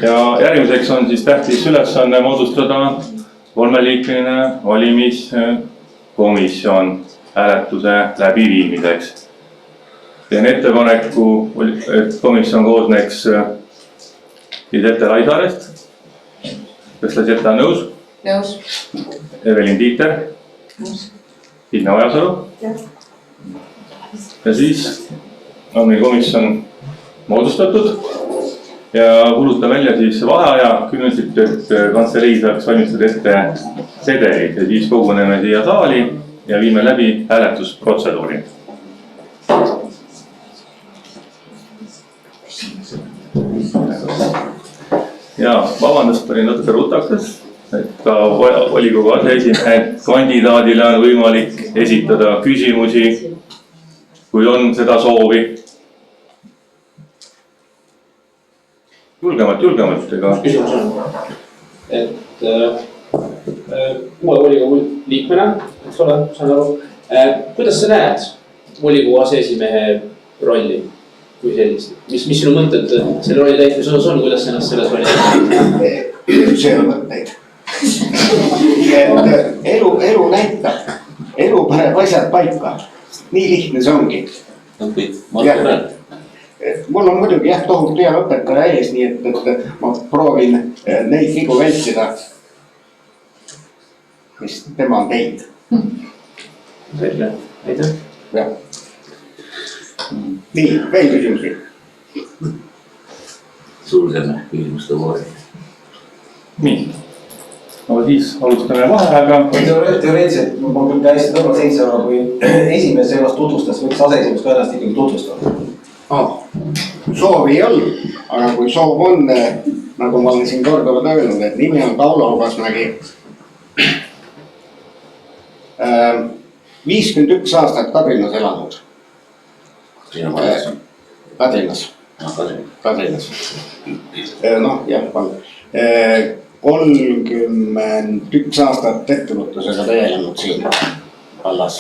Ja järgmiseks on siis tähtis ülesanne moodustada 3-liikmeline valimiskomisjon hääletuse läbiviimiseks. Teen ettepaneku, et komisjon koosneks Lisette Laisaarest. Kas Lisette on nõus? Nõus. Evelin Tiiter? Signe Ojasalu? Ja siis on meil komisjon moodustatud ja kuulutan välja siis vaheaja 10 minutit, et kantselei saaks valmistada ette sedelid ja siis koguneme siia saali ja viime läbi hääletusprotseduuri. Ja vabandust, olin natuke rutakas, et ka volikogu aseesimehe kandidaadile on võimalik esitada küsimusi, kui on seda soovi. julgemalt, ega. Küsimus on, et uue volikogu liikmena, eks ole, saan aru, kuidas sa näed volikogu aseesimehe rolli kui sellist? Mis sinu mõtted selle rolli täitmise osas on, kuidas ennast selles rolli täitmise? Üldse ei ole mõtteid. Elu näitab, elu paneb asjad paika. Nii lihtne see ongi. Mul on muidugi jah tohutu hea õpetaja ees, nii et ma proovin neid vigu vältida, mis tema on teinud. Selge, aitäh. Jah. Nii, veel küsimusi? Sulgeme küsimuste voori. Nii. No siis alustame vaheaega. Teoreetiliselt ma küll täiesti nõrva seisama, kui esimees ennast tutvustas, võiks aseesimees ka ennast ikkagi tutvustada. Soovi ei olnud, aga kui soov on, nagu ma olen siin korduvalt öelnud, et nimi on Kaulo Auvasmägi. 51 aastat Kadrinas elanud. Kadrinas. Noh, jah, 31 aastat ettevõtlusega tegelenud siin vallas.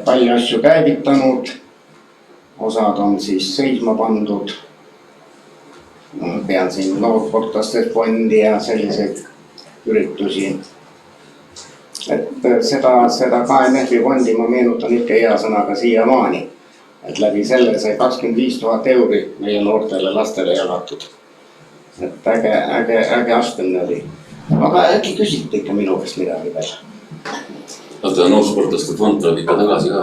Palju asju käivitanud, osad on siis seisma pandud. Pean siin noorsportlaste fondi ja selliseid üritusi. Et seda KMF-i fondi ma meenutan ikka hea sõnaga siiamaani. Et läbi selle sai 25 000 euri meie noortele lastele jagatud. Et äge astmine oli. Aga äkki küsite ikka minu käest midagi veel? Oota, noorsportlaste fond tuleb ikka tagasi ka?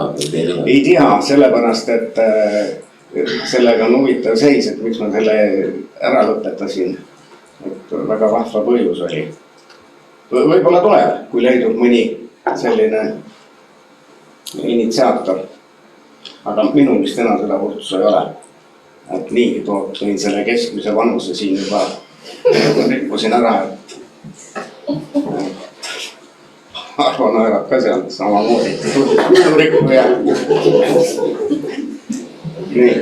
Ei tea, sellepärast, et sellega on huvitav seis, et miks ma selle ära lõpetasin. Et väga vahva põhjus oli. Võib-olla tuleb, kui leidub mõni selline initsiaator. Aga minul vist enam seda võrdsus ei ole. Et niigi tõin selle keskmise vanuse siin juba rikkusin ära. Arvo naerab ka seal samamoodi. Rikkuja. Nii.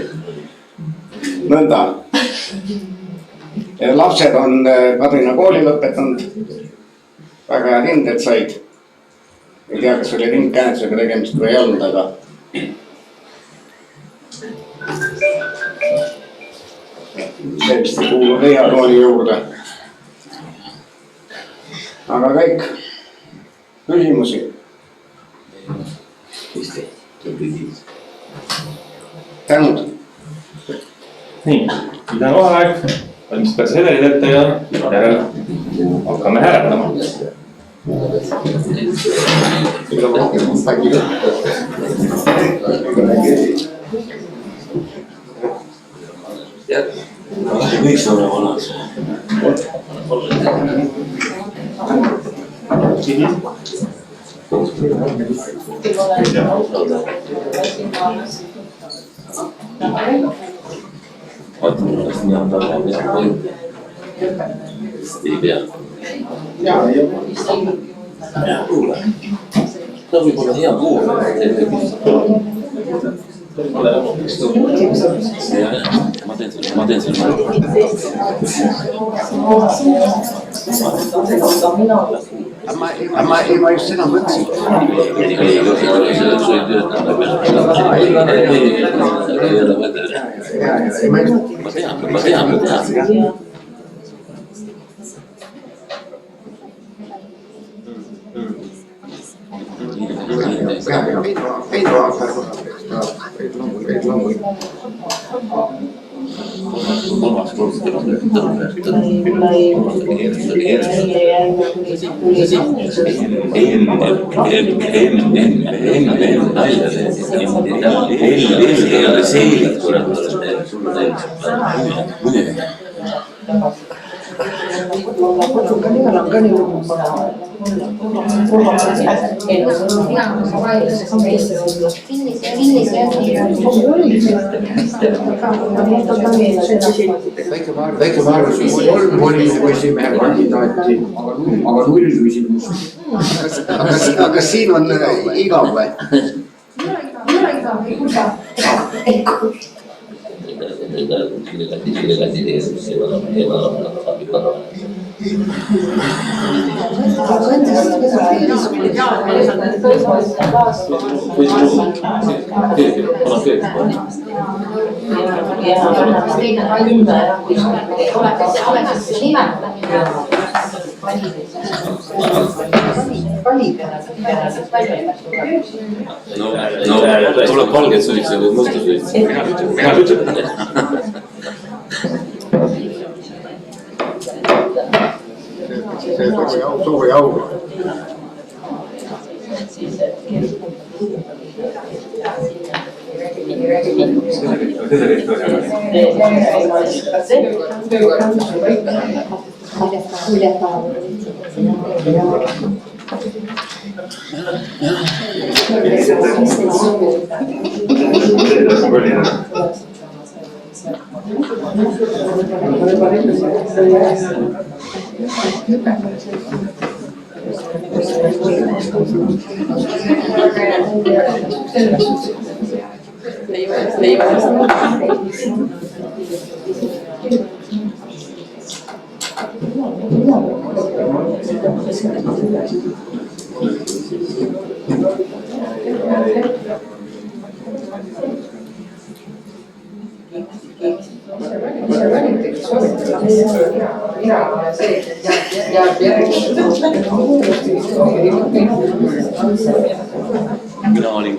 Nõnda. Lapsed on Kadrina kooli lõpetanud. Väga head hinded said. Ei tea, kas oli ringkäänusega tegemist või ei olnud, aga see vist ei kuulu teie tooni juurde. Aga kõik küsimusi. Tänud. Nii, pidame vaheaeg. Valmistatakse sedelid ette ja järel hakkame hääletama. Kõik saame vanad. Kas nii on taga, mis toimub? Ei pea. Ta võib olla hea kuul. Ma teen selle. Ma just seda mõtlesin. Ma tean. Väike Maarus oli 3 volikogu esimehe kandidaati, aga 0 küsimust. Kas siin on igav või? tuleb valged suitse või musta suitse. Mina suitsen. Soovi au.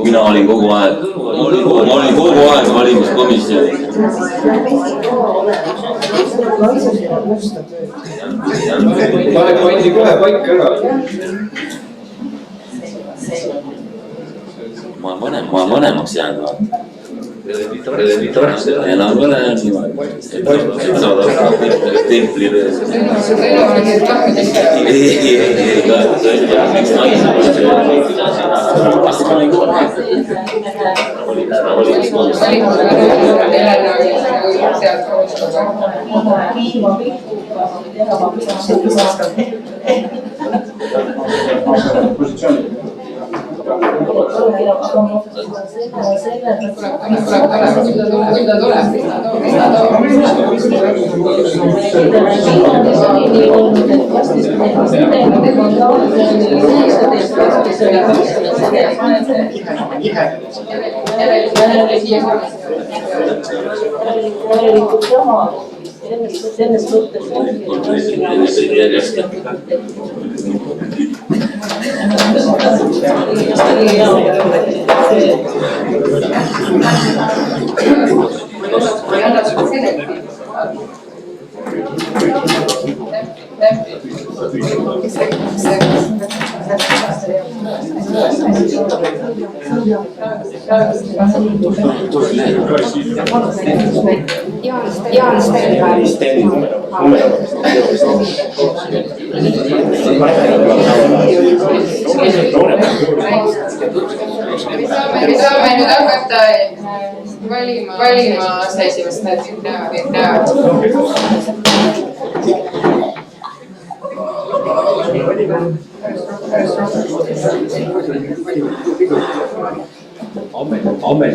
Mina olin kogu aeg valimiskomisjonis. Pandi kohe paika ära. Ma olen vanemaks jäänud. Enam ei ole niimoodi. Saada templi veel. Selles mõttes Jaan Stenberg. Me saame nüüd hakata valima aseesimeest, nad kõik näevad. Amen.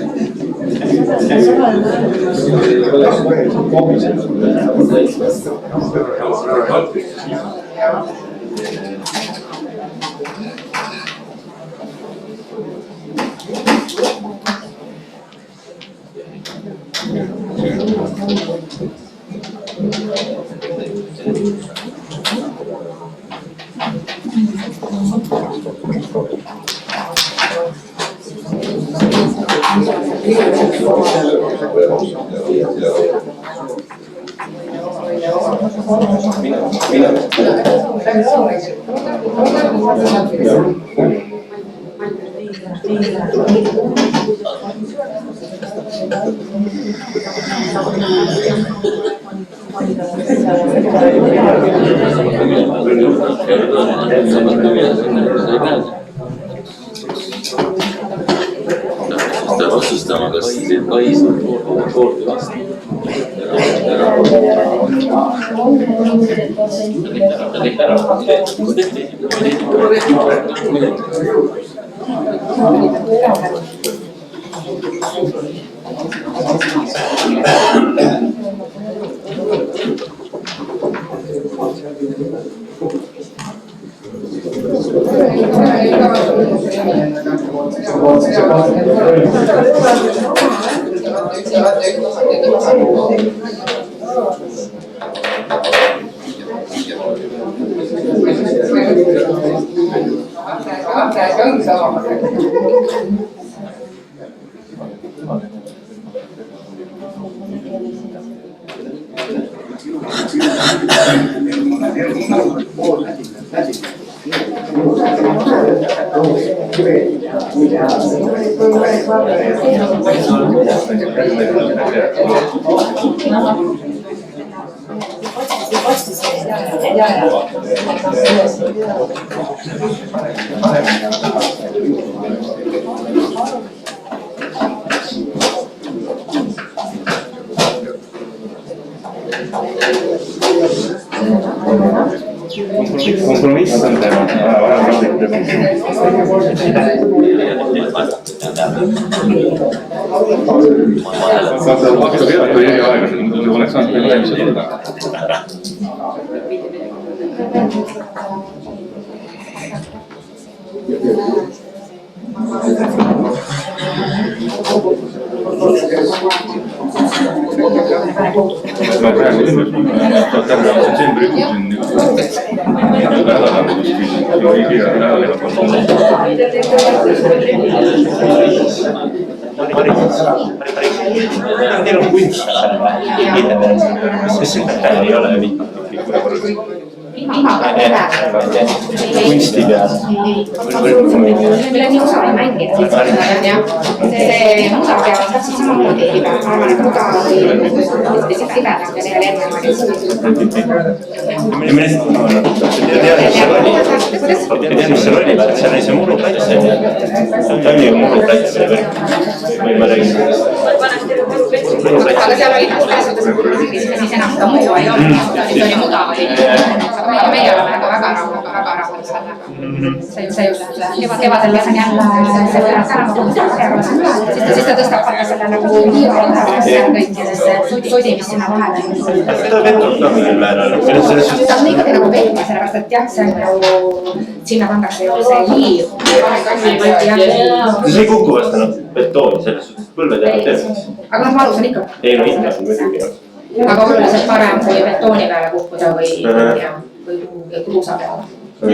Otsustama, kas Kais on poolt või vastu. kompromiss on teema, varem vastu pead, kui eriaegasid, muidu oleks saanud meil ülemise tulda. Ma praegu terve detsembri ütlesin nädalane kuskil ja ei kirja nädalale Teil on kunst, mis ei ole kunsti peal. Meil on osa mängida, see muda peal täpselt samamoodi libe, ma arvan, et muda või libedam ja teha ei tea, mis seal oli, seal oli see muruplats, see oli ju muruplats või ma räägin. Aga seal oli siis enam seda muda ei olnud, siis oli muda või meie oleme väga rahul sellega. See just kevadel lasen jälle selle tänava, siis ta tõstab vaata selle nagu kõikidesse sodi, mis sinna vahele. Ta vettub ka mingil määral. Ta on ikkagi nagu vetma, sellepärast et jah, see on ju, sinna pandakse ju see liiv. See ei kuku vasta betooni, selles suhtes põlved jäävad teemaks. Aga valus on ikka. Ei no ikka, muidugi. Aga oluliselt parem kui betooni peale kukkuda või kruusa peale.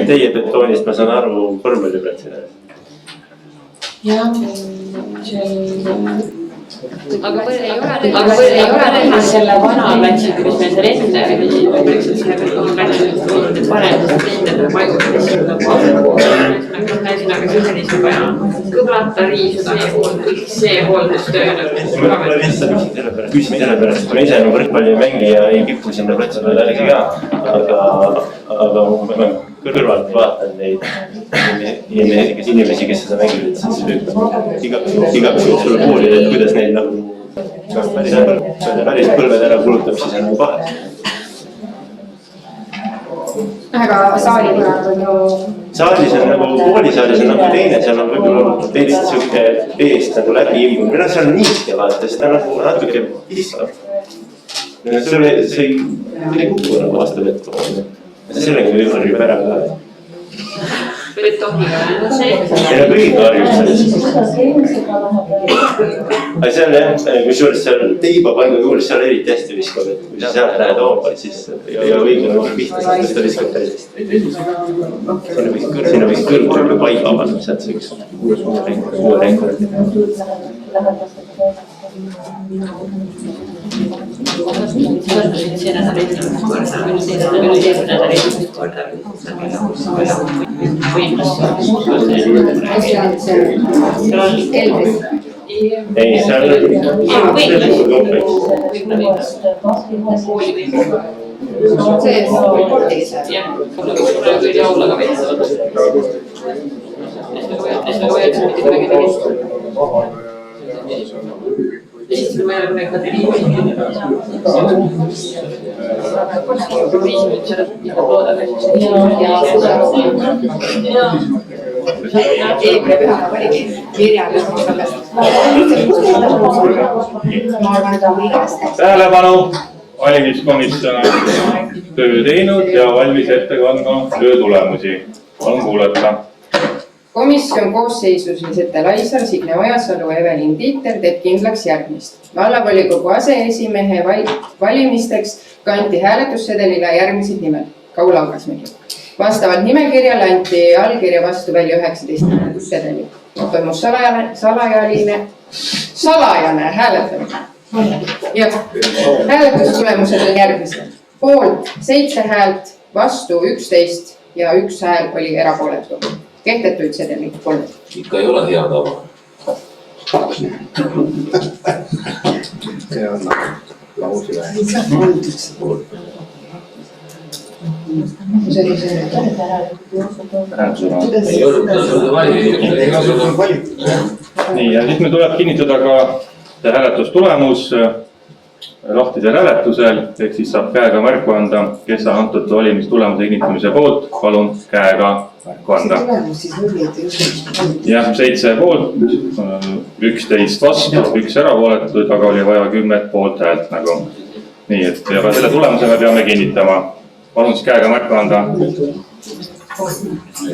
Teie betoonist ma saan aru, põrmel ju pealt sinna. Jah, aga või ei ole näha selle vana platsiga, mis meil seal enne oli, võiks selle betoonplatsi paremast linnade majutamisega. Ühesõnaga sisenisega vaja kõblata, riisuda ja kõik see hooldustöö. Ma küsin selle pärast, kui ma ise võrkpallimängija ei kipu sinna platsi peale jällegi ka, aga ma kõrvalt vaatan neid inimesi, kes seda mängivad, siis igapäevaselt sulle koolid, et kuidas neid nagu päris põlved ära kulutab, siis on nagu pahe. Aga saalipõrand on ju... Saalis on nagu, koolisaalis on nagu teine, seal on võib-olla teist siuke eest nagu läbi ilmud. Meil on seal niiske vaata, sest ta nagu natuke piskab. See ei kuku nagu vastu vettu. Sellega võib harjub ära ka. Betooniga on see. Meil on kõigiga harjub selles. Aga seal jah, kui suures seal teiba paiga juures, seal eriti hästi viskab, et kui sa seal näed hoovad, siis ei ole õige nagu pihta saada, seda viskab päris hästi. Sinna võiks kõrvale paiga panna, sealt see üks uue rekordi. See nädal esimest korda, või teine nädal esimest korda. Ei, seal eelmine pühapäev oligi kirjad. Tähelepanu, valimiskomisjon on töö teinud ja valmis ette kandma töö tulemusi. Palun kuulata. Komisjon koosseisus Lisette Laisar, Signe Ojasalu, Evelin Tiiter teeb kindlaks järgmist. Vallavolikogu aseesimehe valimisteks kanti hääletussedelile järgmised nimed. Kaul Augasmägi. Vastavalt nimekirjale anti allkirja vastu välja 19 hääletussedeli. Toimus salajane hääletamine. Ja hääletustulemused on järgmised. Poolt 7 häält, vastu 11 ja 1 hääl oli erapooletu. Kehtetuid sedeleid 3. Ikka ei ole hea tava. See on lausi vähe. Nii, ja siis me tuleb kinnitada ka hääletustulemus lahtisel hääletusel, ehk siis saab käega märku anda, kes on antud valimistulemuse kinnitamise poolt, palun käega märku anda. Jah, 7 poolt, 11 vastu, 1 erapooletu, aga oli vaja 10 poolt häält nagu. Nii, et ja selle tulemuse me peame kinnitama. Palun siis käega märku anda,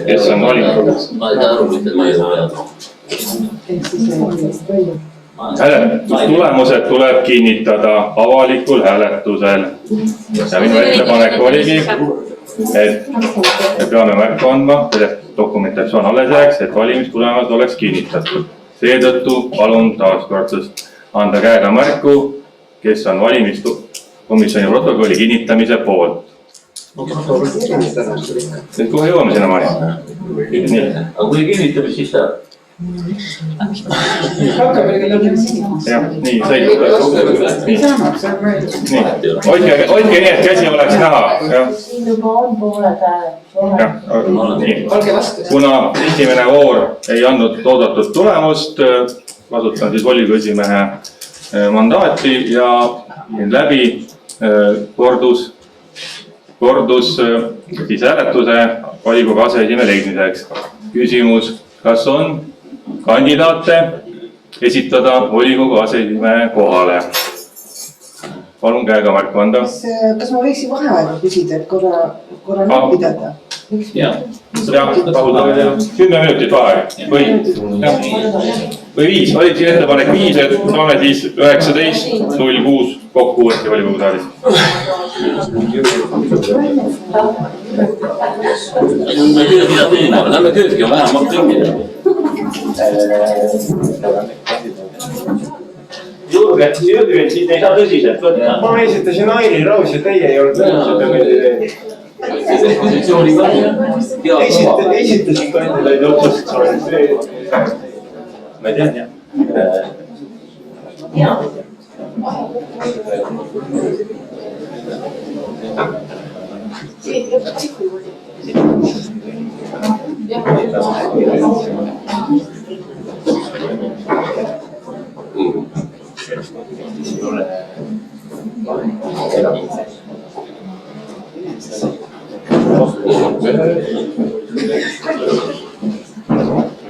kes on valinud. Ma ei saa aru, mitte ma ei saa. Hääletustulemused tuleb kinnitada avalikul hääletusel. Ja minu ettepanek oligi, et me peame märku andma, et dokumentatsioon alles jääks, et valimistulemused oleks kinnitatud. Seetõttu palun taaskordselt anda käega märku, kes on valimiskomisjoni protokolli kinnitamise poolt. Nüüd kohe jõuame sinna maani. Aga kui kinnitab, siis ta... Jah, nii, sai. Hoidke nii, et käsi oleks näha. Siin juba on pooled hääled. Kuna esimene voor ei andnud oodatud tulemust, kasutan siis volikogu esimehe mandaati ja läbi kordus siis hääletuse volikogu aseesimehe leidmiseks. Küsimus, kas on kandidaate esitada volikogu aseesimehe kohale? Palun käega märku anda. Kas ma võiksin vaheaega küsida, et korra nüüd pidada? Jah, 10 minutit vaheaega või 5, oli siin ettepanek 5, et saame siis 19.06 kokku uuesti volikogu saalis. Lähme kööki on vähemalt kõngida. Jürgen, siin ei saa tõsiselt võtta. Ma esitasin Aili Raus ja teie ei olnud nõus. Esitasin kandidaadi opositsiooni. Ma tean, jah.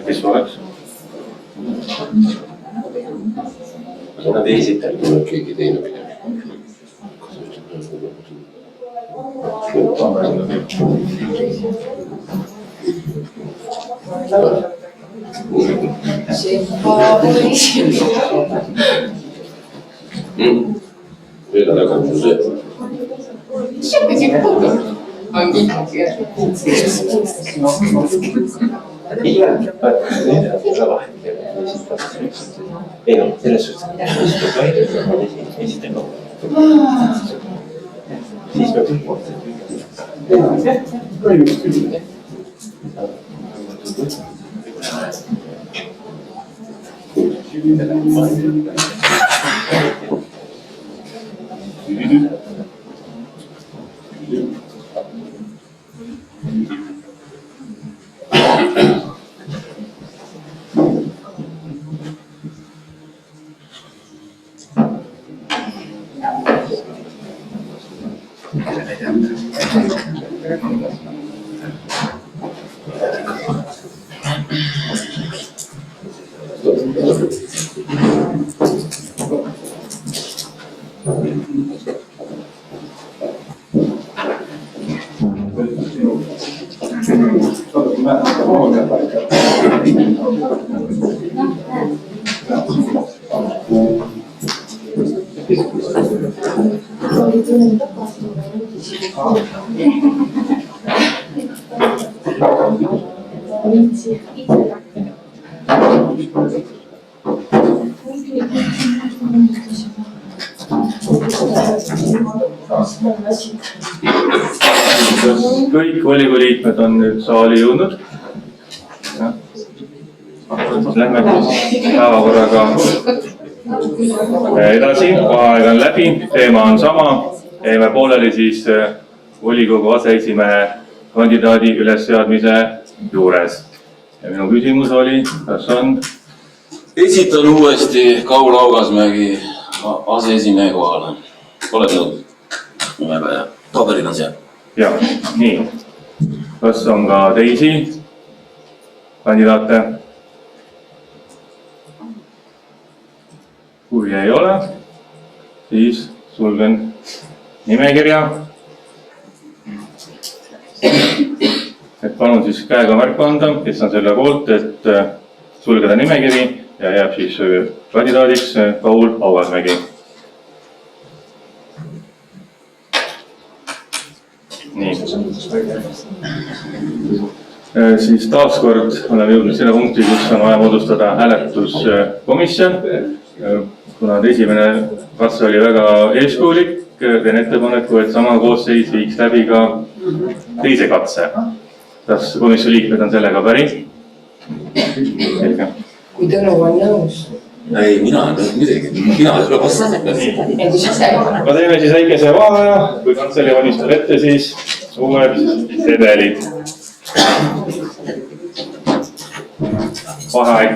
Kes oleks? Nad ei esitanud, kui keegi teine midagi. Veel on väga see. On ikkagi. Ei no, selles suhtes. Esitanud. Siis peab kõik. Kõik volikogu liikmed on nüüd saali jõudnud. Lähme päevakorraga edasi, vaheaeg on läbi, teema on sama. Jäime pooleli siis volikogu aseesimehe kandidaadi ülesseadmise juures. Ja minu küsimus oli, kas on? Esitan uuesti Kaul Augasmägi aseesimehe kohale. Oled nõud? Väga hea. Paberil on seal. Jah, nii. Kas on ka teisi kandidaate? Kui ei ole, siis sulgen nimekirja. Et palun siis käega märku anda, kes on selle poolt, et sulgeda nimekiri ja jääb siis kandidaadiks Kaul Augasmägi. Nii. Siis taaskord oleme jõudnud selle punkti, kus on vaja moodustada hääletuskomisjon. Kuna esimene katse oli väga eeskujulik, teen ettepaneku, et sama koosseis viiks läbi ka teise katse. Kas komisjoni liikmed on sellega päri? Selge. Kui Tõnu on nõus. Ei, mina ei midagi. Mina ei ole vastu. Ma teeme siis väikese vaheaja. Kui kantsleri valmistab ette, siis uued sedelid. Vaheaeg.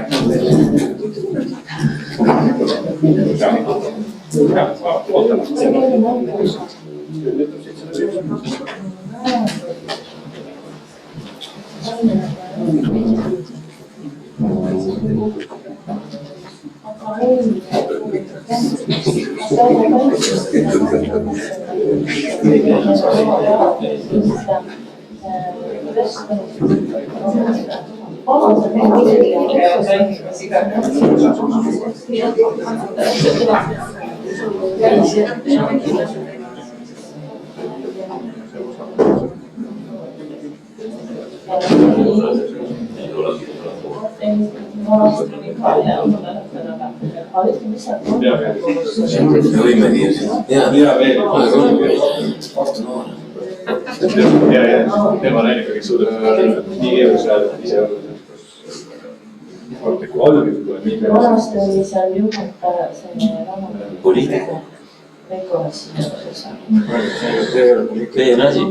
Tema näinud, kes suudab nii keerulised ise olla. Vanasti oli seal juhataja poliitiku. Teie on asi.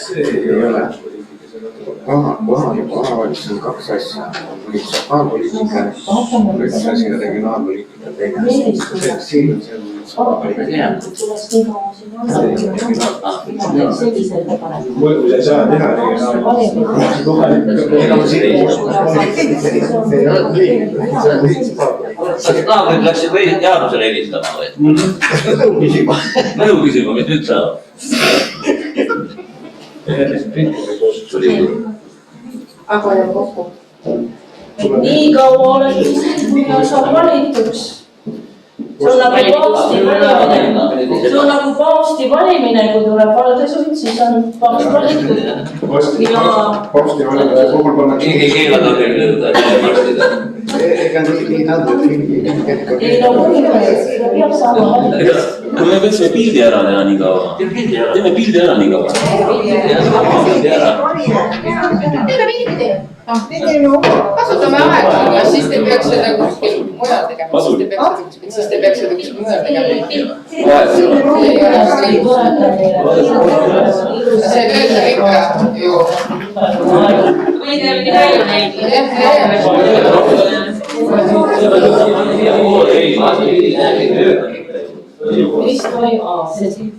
See ei ole. Kohaliku omavalitsus on kaks asja. Munitsipaalpoliitika, üks asi on regionaalpoliitika, teine. Siin on kui sa ei saa teha Kas naabrid läksid või Jaanusele helistama või? Nõu küsima, mis nüüd saab? Aga ja kokku. Nii kaua oled, kui saab valituks. See on nagu paavsti valimine, kui tuleb valdesuid, siis on paavst valitud. Paavsti valimine puhul pannakse. Keegi keelad on nüüd. Ega nii tähendab, ei no põhimõtteliselt peab saama valituks. Kui me võiksime pildi ära teha nii kaua. Teeme pildi ära nii kaua. Teeme pildi. Kasutame aega, siis te peaks seda kuskil mujal tegema. Siis te peaks seda kuskil mujal tegema. See töötab ikka ju. Või teeme nii palju neid. Mis toimub? See siit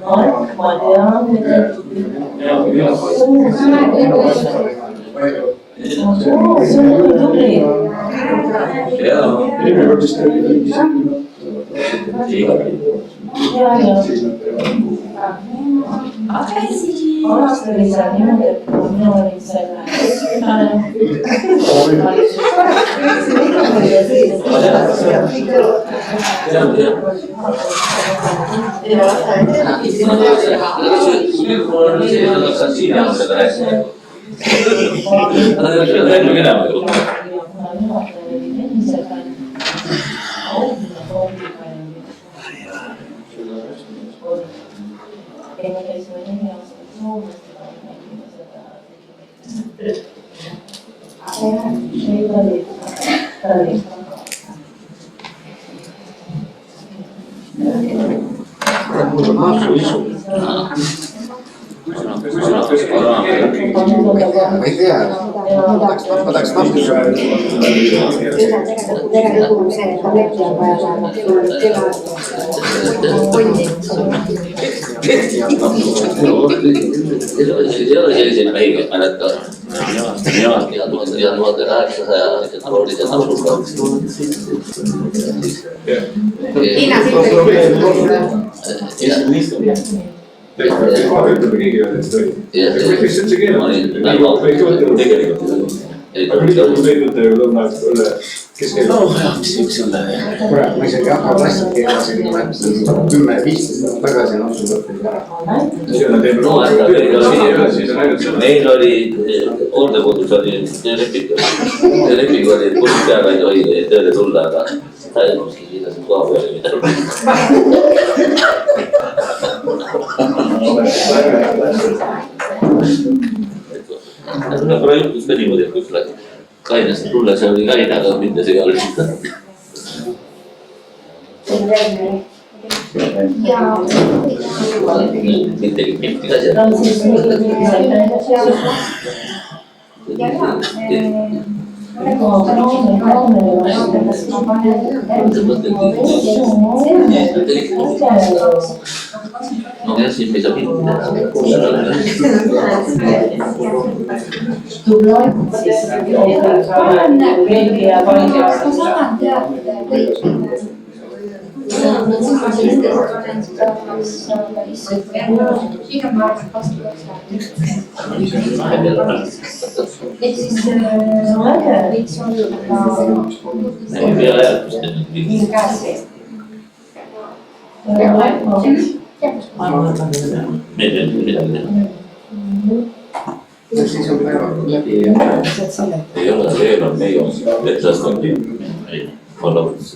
Ma tean, see on tubli. Vanasti oli seal niimoodi, et kui mina olin selle ma ei tea, ma tahaks natuke. Tegelikult see tableti on vaja saada kondi. Ei ole selliseid päivaid mäleta. Ja 1800 oli see tasuga. Hiina ütleme keegi ei ole, et see oli. Miks üldse keelab? Tegelikult. Aga nüüd on sõidnud lõunaast üle keskel. No jah, mis üks on kurat, ma isegi akvaplastik keelasin 10-15 tagasi nopsu võttis ära. Meil oli hooldekodus oli leping oli, et kus peaga ei tohi tööle tulla, aga ta ei kuskil kiidasid koha peale mida. Aga juhtus ka niimoodi, et kus Kainast tulla, see oli Kaina, aga mitte see ei olnud. Mitte pilti ka seal. No jah, siin me ei saa pilti Siis on päeva läbi. Ei ole, veel on meie metsast on vallavõttes.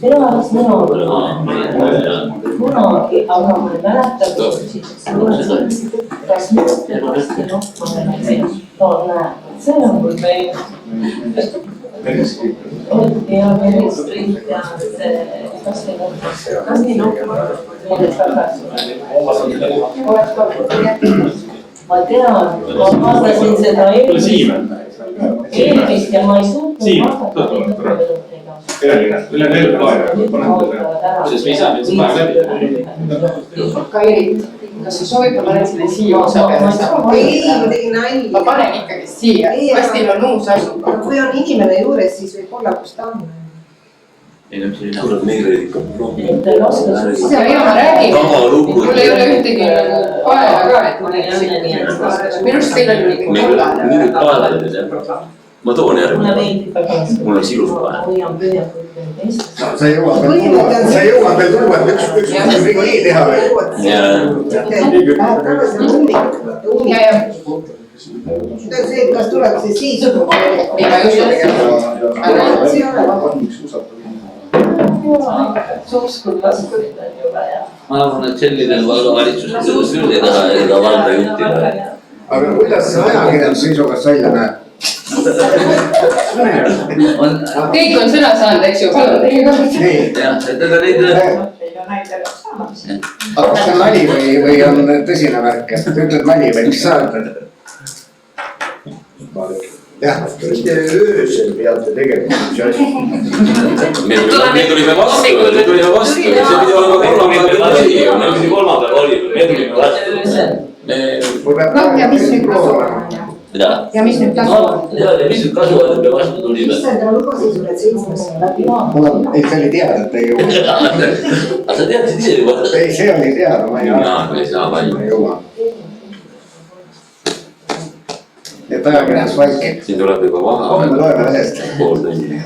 Kunagi, aga ma ei mäleta, kas mitte varsti see on kui meil. Ja ministrid ja kas nii ma tean, ma vaatasin seda eelmist ja ma ei suutnud vaadata. Üle neljalt aega. Sest me ei saa nüüd seda läbi. Kairit, kas sa soovid, ma panen selle siia osa peale? Ei, ma tegin nalja. Ma panen ikkagi siia, kastil on uus asu. Kui on inimene juures, siis võib olla, kus ta on. Ei no selline kurat meile ikka. Ja ma räägin, mul ei ole ühtegi paela ka, et ma näeksin. Minust teil on mingi kullane. Mingi paela nüüd jah. Ma toon järgi. Mul on silus paela. Sa jõuad veel tuua, et üks nii teha veel. See on see, et kas tuleb see siis. Ei, ma just Ma arvan, et selline valitsus küll ei taha ega valda juhtida. Aga kuidas see ajakirjandus seisukohast välja näeb? Kõik on sõna saanud, eks ju, palun teie kord. Jah, et ega neid... Aga kas see on nali või on tõsine värk, et ütled nali või mis sa ütled? jah, mitte öösel peate tegema, mis asi. Me tulime vastu, see pidi olema kolmapäeval oli, me tulime vastu. noh, ja mis nüüd kasu on? Ja mis nüüd kasu on? Ja mis nüüd kasu on, et me vastu tulime? issanda lubasid sulle 7 läbi maa. Ei, see oli teada, et ei jõua. Aga sa teadsid ise juba? Ei, see oli teada, ma ei jõua. Et ajakirjas vaikib. Siin tuleb juba vaha. Homme loeme lehest. Pool tundi.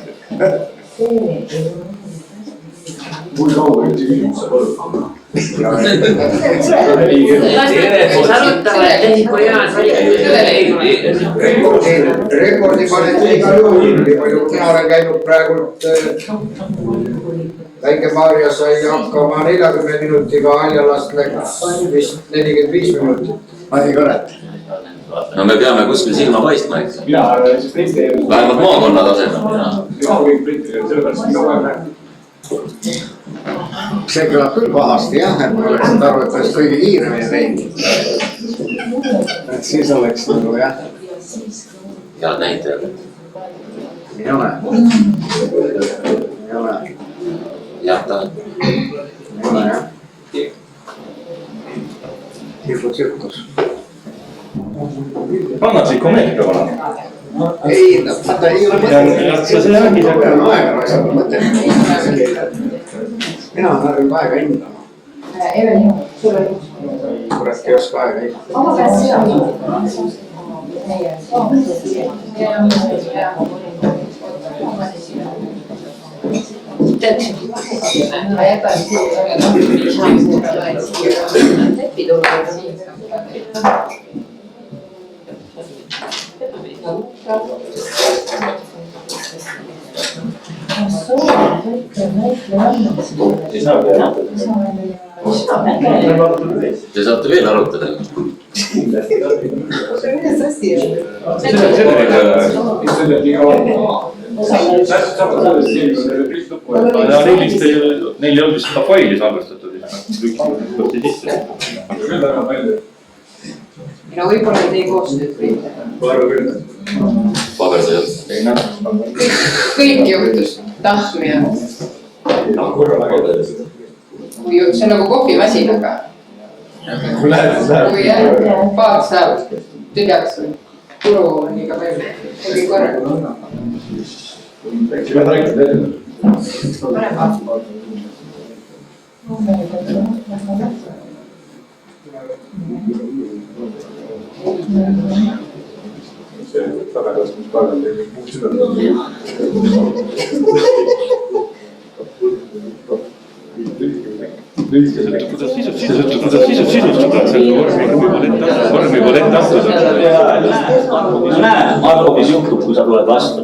Kui kaua üldse küsimus saab olla? Rekordi panete igal juhul, nii palju mina olen käinud praegult Väike-Maarja sai hakkama 40 minutiga, Aljalast läks vist 45 minutit. Ai kurat. No me peame kuskil silma paistma, eks. Vähemalt maakonna tasemel. See kõlab küll pahasti jah, et ma oleksin aru, et oleks kõige kiiremini teinud. Et siis oleks nagu jah. Head näitajad. Ei ole. Ei ole. Jah, ta on. Ei ole jah. Infotsirkus. Annad siit kommeenti peale? Ei, vaata ei ole mõtet. Mina olen aega hindama. Evelin, sul oli. Kurat, ei oska aega hindama. Oma käest sina. Ma jätan Te saate veel arutada. Neil ei olnud vist seda faili salvestatud. no võib-olla ei tee koostööd kõik. Paberdajad. Kõik juhtus, tahtmine. Kui see on nagu kohvimasinaga. Kui jah, paat saab tühjaks või turu on liiga palju. Oli korraga. Pane paat. Kuidas sisustada, see vormi pole ette antud. Näe, Marko, mis juhtub, kui sa tuled vastu.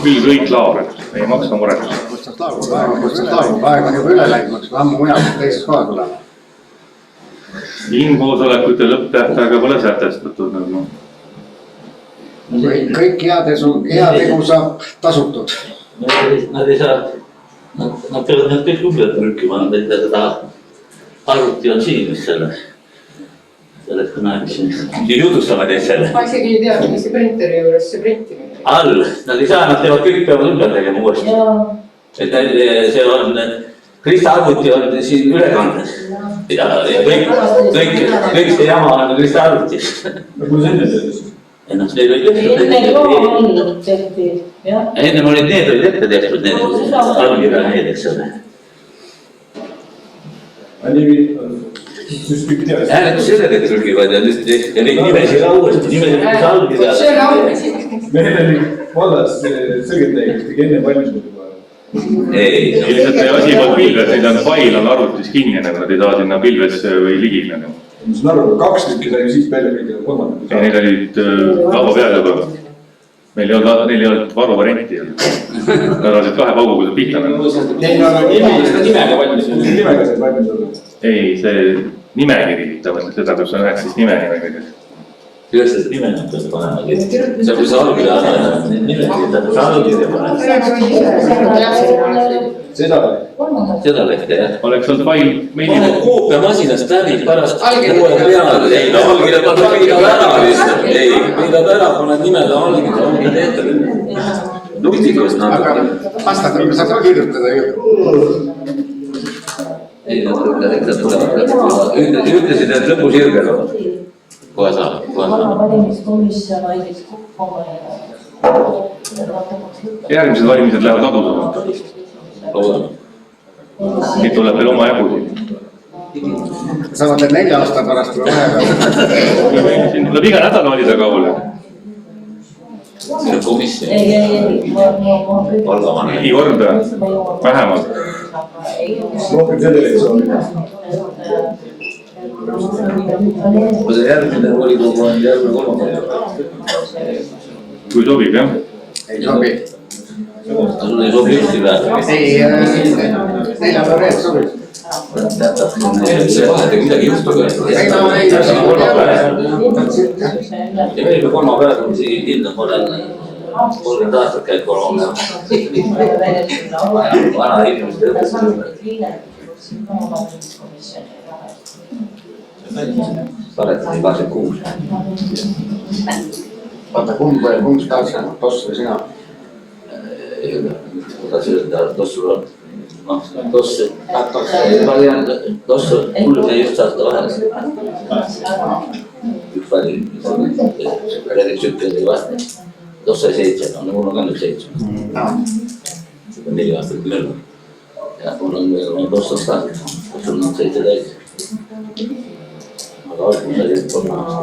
Küll kõik laavad, ei maksa muretseda. Kustast laagub, aeg on juba üle läinud, ma ammu mujal teisest kohas olema. Koosolekute lõpptähtaega pole sätestatud. Kõik hea tegu saab tasutud. Nad ei saa, nad peavad need kõik ümber trükkima, nad ei tea seda arvuti on siin, mis sellest kõneksin. Jutustame teid selle. Ma isegi ei tea, mis see printeri juures see printimine. All, nad ei saa, nad teevad kõik peavad ümber tegema uuesti. Et see on, Krista arvuti on siin ülekandes. Ja kõik see jama on Krista arvutis. Ennast neil olid tehtud. Enne olid need olid ette tehtud, need allkirja need, eks ole. Hääletussedeleid trükivad ja neid nimesid uuesti, nimesid allkirja. Meil oli vallas selgelt enne valminud juba. Ei, lihtsalt see asi poolt pilves, neid on fail on arvutis kinni, nagu nad ei saa sinna pilvesse või ligile. Ma saan aru, 2 tükki sai ju siis välja kõigile kolmandat. Ja neil olid laua peal juba. Neil ei olnud varu varianti. Nad olid 2 pauguga see pihta. Neil on nimega valmis. Nimega said valmis olla. Ei, see nimekiri, seda, kus on 19 nime nimekirjas. Kuidas sa nimetab seda panema? See on kui sa allkirja sa allkirja paned. Seda lehte, jah. Oleks olnud fail meili. Koopia masinast läbi pärast uue peale. Ei, allkirja peidab ära lihtsalt. Ei, peidab ära, paned nimele allkirja, ongi teeteline. Nutikust natuke. Vastatel saab ka kirjutada ju. Ei, ütlesid, et lõpus hirgel on. Kohe saab. Valimiskomisjon andis kokku. Järgmised valimised lähevad adusama. Nüüd tuleb veel oma jagu. Saavad need 4 aasta pärast või vahepeal. Tuleb iga nädal valida kaule. See on komisjon. Ligi kord vähemalt. Rohkem delegatsiooni. See järgmine volikogu on järgmine kolmapäev. Kui sobib, jah? Ei sobi. Sul ei sobi üksi või? Ei, 4 reed sobib. Vahetega midagi juhtub. Ja meil kui kolmapäev on siin hiljem, ma olen 30 aastat käib kolmapäev. Vana inimeste õpetused. Paletati 26. Vaata, kumb tahtsid, Toss või sina? Kuidas öelda, Toss sul on? Toss, ma tean, Toss on, mul jäi just aasta vahel. Üks valim, räägiks ütkeli vasta. Toss sai 7, mul on ka nüüd 7. 4 aastat mööda. Ja mul on Toss on start, sul on 7 täis. Aga algus oli 3 aastat.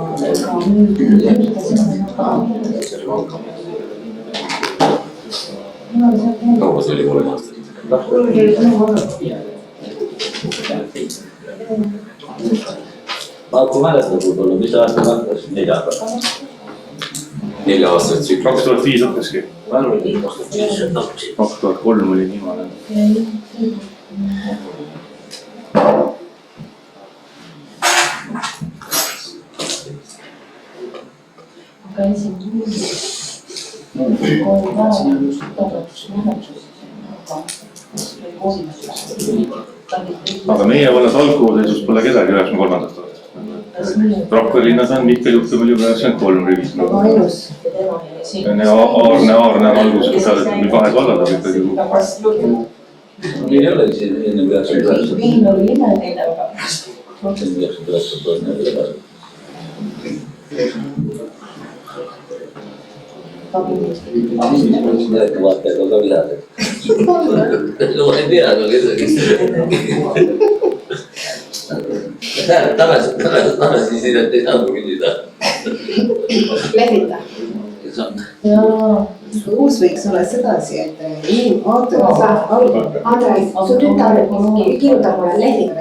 Kaua see oli 3 aastat? Ma kui mäletan võib-olla, mis aasta hakkas? 4 aastat. 4 aastat tsüklis. 2005 hakkaski. 2003 oli niimoodi. Aga meie vallas algkooseisus pole kedagi 93. aastast. Rakvere linnas on Mihkel Juhtum oli 93 rivis. Aarne on algus, kui sa oled 2 vallad ikkagi. Meil ei olegi siin enne 99. Viin oli imeline, aga vaatajaga ka midagi. No ma ei tea, aga tagasi sidet ei saanud küsida. Lehvita. Uus võiks olla sedasi, et Andres, su tütar kirjutab mulle lehvita.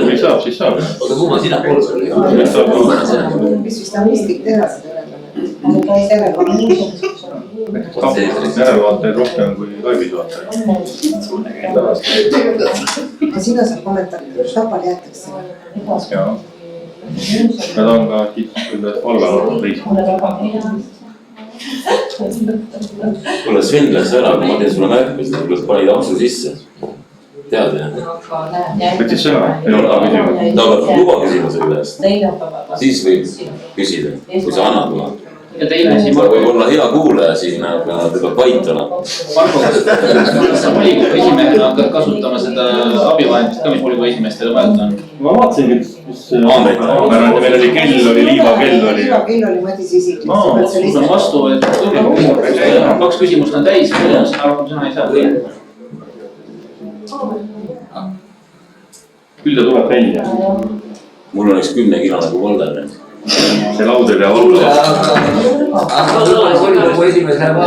Kui saab, siis saab. Oota, kumma sina poolest oli? mis vist on mõistlik teha seda järelevaatajaid rohkem kui laibisvaatajaid. Sinna saab kommentaarida, Tapal jäetakse. Jaa. Nad on ka palgal olnud teised. Kuule, Sven läks ära, kui ma teen sulle märkmist, et panid aksu sisse. Tead, jah? Võttis sõna? Ta võtab luba küsimuse üles. Siis võib küsida, kui sa annad mulle. Ja teine asi, sa võib olla hea kuulaja siin, aga teda paituna. Marko, kas sa volikogu esimehena hakkad kasutama seda abivahendit ka, mis volikogu esimestele mõeldud on? Ma vaatasingi, mis meil oli kell, oli liivakell oli. Liivakell oli Madis isiklik. Sul on vastu, et 2 küsimust on täis, rohkem sõna ei saa. Küll ta tuleb välja. Mul on üks 10-kilane kui Volder. See laud ei pea olla. Volikogu esimees läheb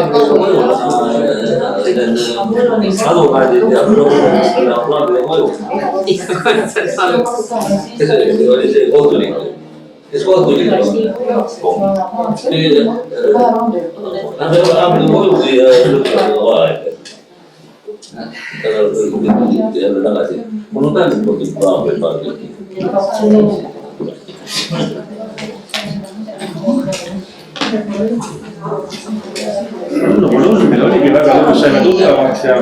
advokaadid ja plaanide koju. Kes oli see kohtunik? Kes kohtunik on? Nad ei ole ammendanud kojugi ja lõpetanud vahel. Jälle tagasi. Mul on tähendab kohtunik Paavli. meil oligi väga lõbus, saime tuttavaks ja.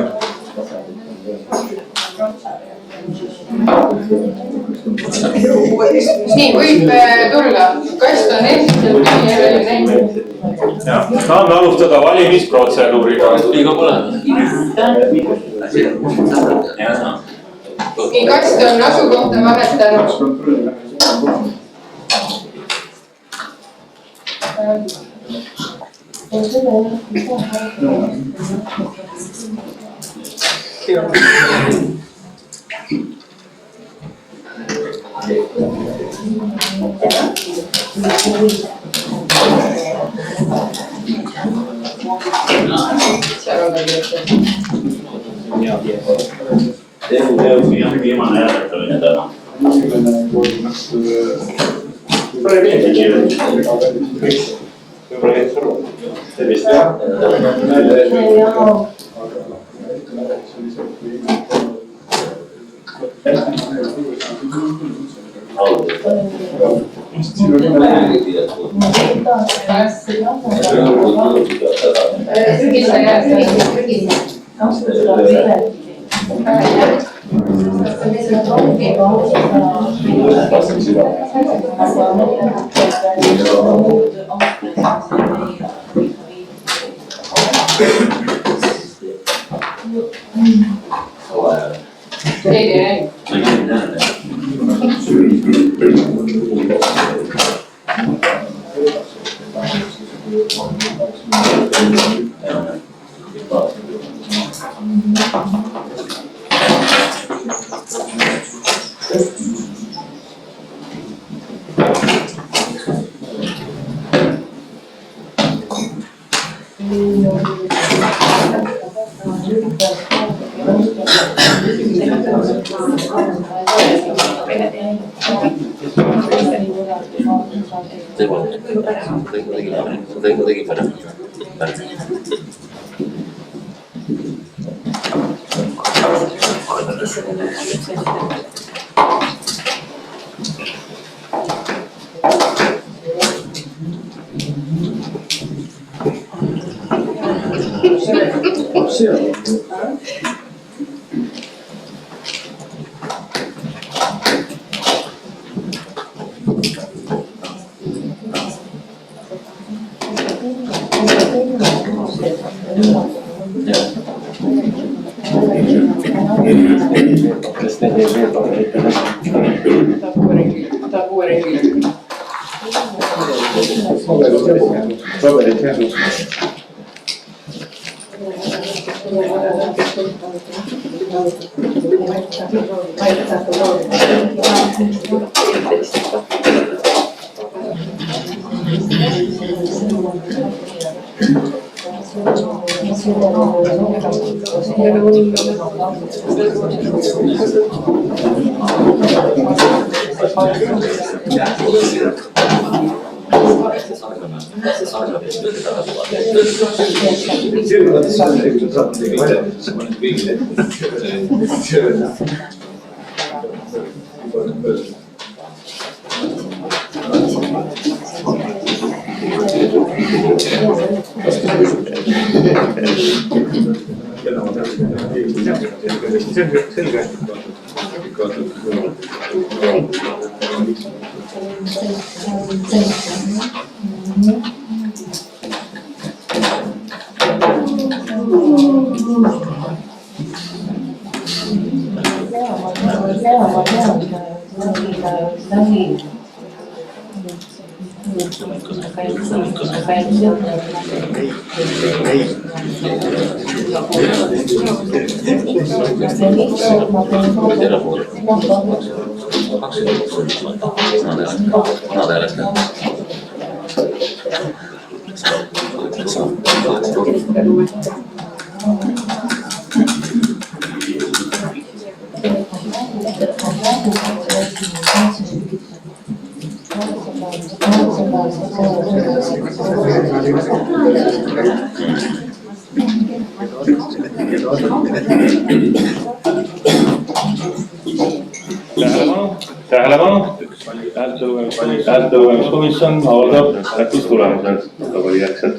Nii, võib tulla. Kast on esitatud ja saame alustada valimisprotseduuriga. Liiga pole. Nii, kast on asukohta vahetanud. Viimane hääletamine täna. Tähelepanu, häältelugemiskomisjon avaldab hääletustulemused protokolli järgselt.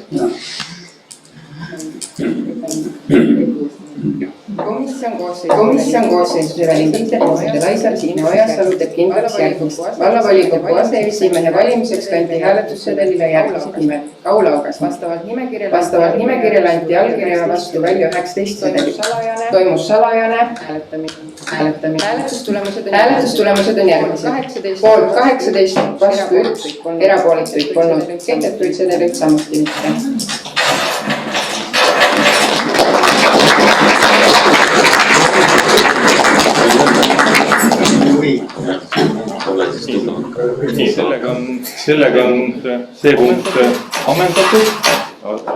Komisjon koosseisus Evelin Tiiter, Peeter Laisar, Signe Ojasalu teeb kindlaks järgmist. Vallavolikogu aseesimehe valimiseks kanti hääletussedelile järgmised nimed. Kaul Augas. Vastavalt nimekirjale anti allkirja vastu välja 19 sedelit. Toimus salajane hääletamine. Hääletustulemused on järgmised. Poolt 18, vastu 1, erapooletuid polnud, kehtetuid sedeleid samuti mitte. Nii, sellega on see punkt ammendatud.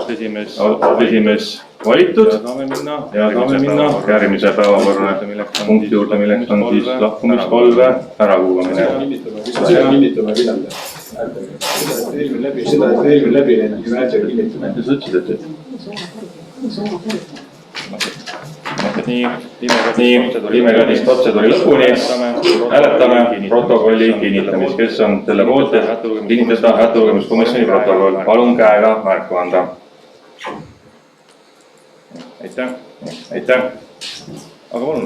Esimees valitud ja saame minna järgmise päevakorra punkti juurde, milleks on siis lahkumispalve ärakuulamine. Kinnitame millal. Seda, et eelmine läbi läinud, me äärselt kinnitame. Sa ütlesid, et nii, viime ka siis protseduuri lõpuni, hääletame protokolli kinnitamist, kes on selle poolt, et kinnitada hääletulugemiskomisjoni protokoll. Palun käega märku anda. Aitäh. Aga palun.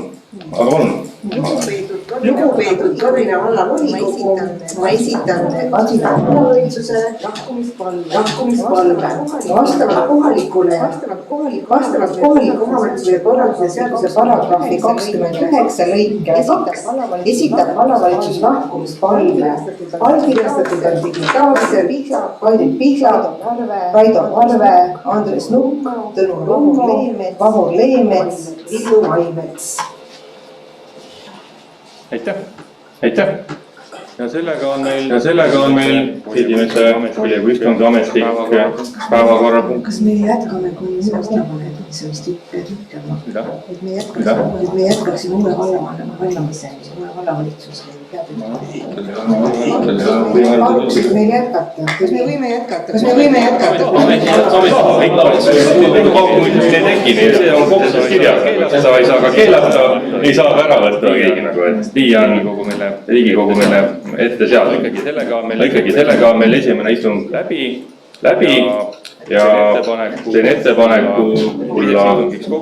Lugupeetud Kadrina vallavolikogu, ma esitan Kadrina vallavalitsuse lahkumispalve. Vastavalt kohaliku omavalitsuse korralduse seaduse paragrahvi 29 lõike 2 esitab vallavalitsus lahkumispalve. Allkirjastatud on digitaalselt Kairi Pihlad, Raido Parve, Andres Nukk, Tõnu Vahur Leemets, Villu Maimets. Aitäh. Ja sellega on meil esimese volikogu istungi ametlik päevakorrapunkt. Kas me jätkame kuni sellest ütlema? Et me jätkaksime uue vallavamise, uue vallavalitsuse. Kas me võime jätkata? See on kohtus kirjas, seda ei saa ka keelata, ei saa ära võtta keegi nagu, et nii on Riigikogu meile ette seada. Ikkagi sellega on meil esimene istung läbi ja teen ettepaneku tulla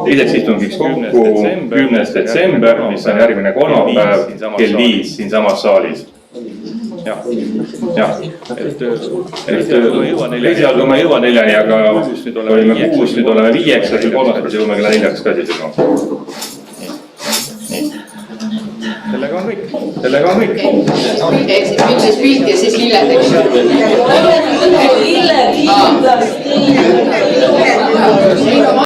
teiseks istungiks kokku 10. detsember, mis on järgmine kolmapäev kell 5 siinsamas saalis. Esialgu ma ei jõua 4-ni, aga olime 6, nüüd oleme 5 ja kell 3 jõuame kella 4 ka siis juba. Sellega on kõik. Ehk siis nüüd pilti ja siis lilled, eks ju?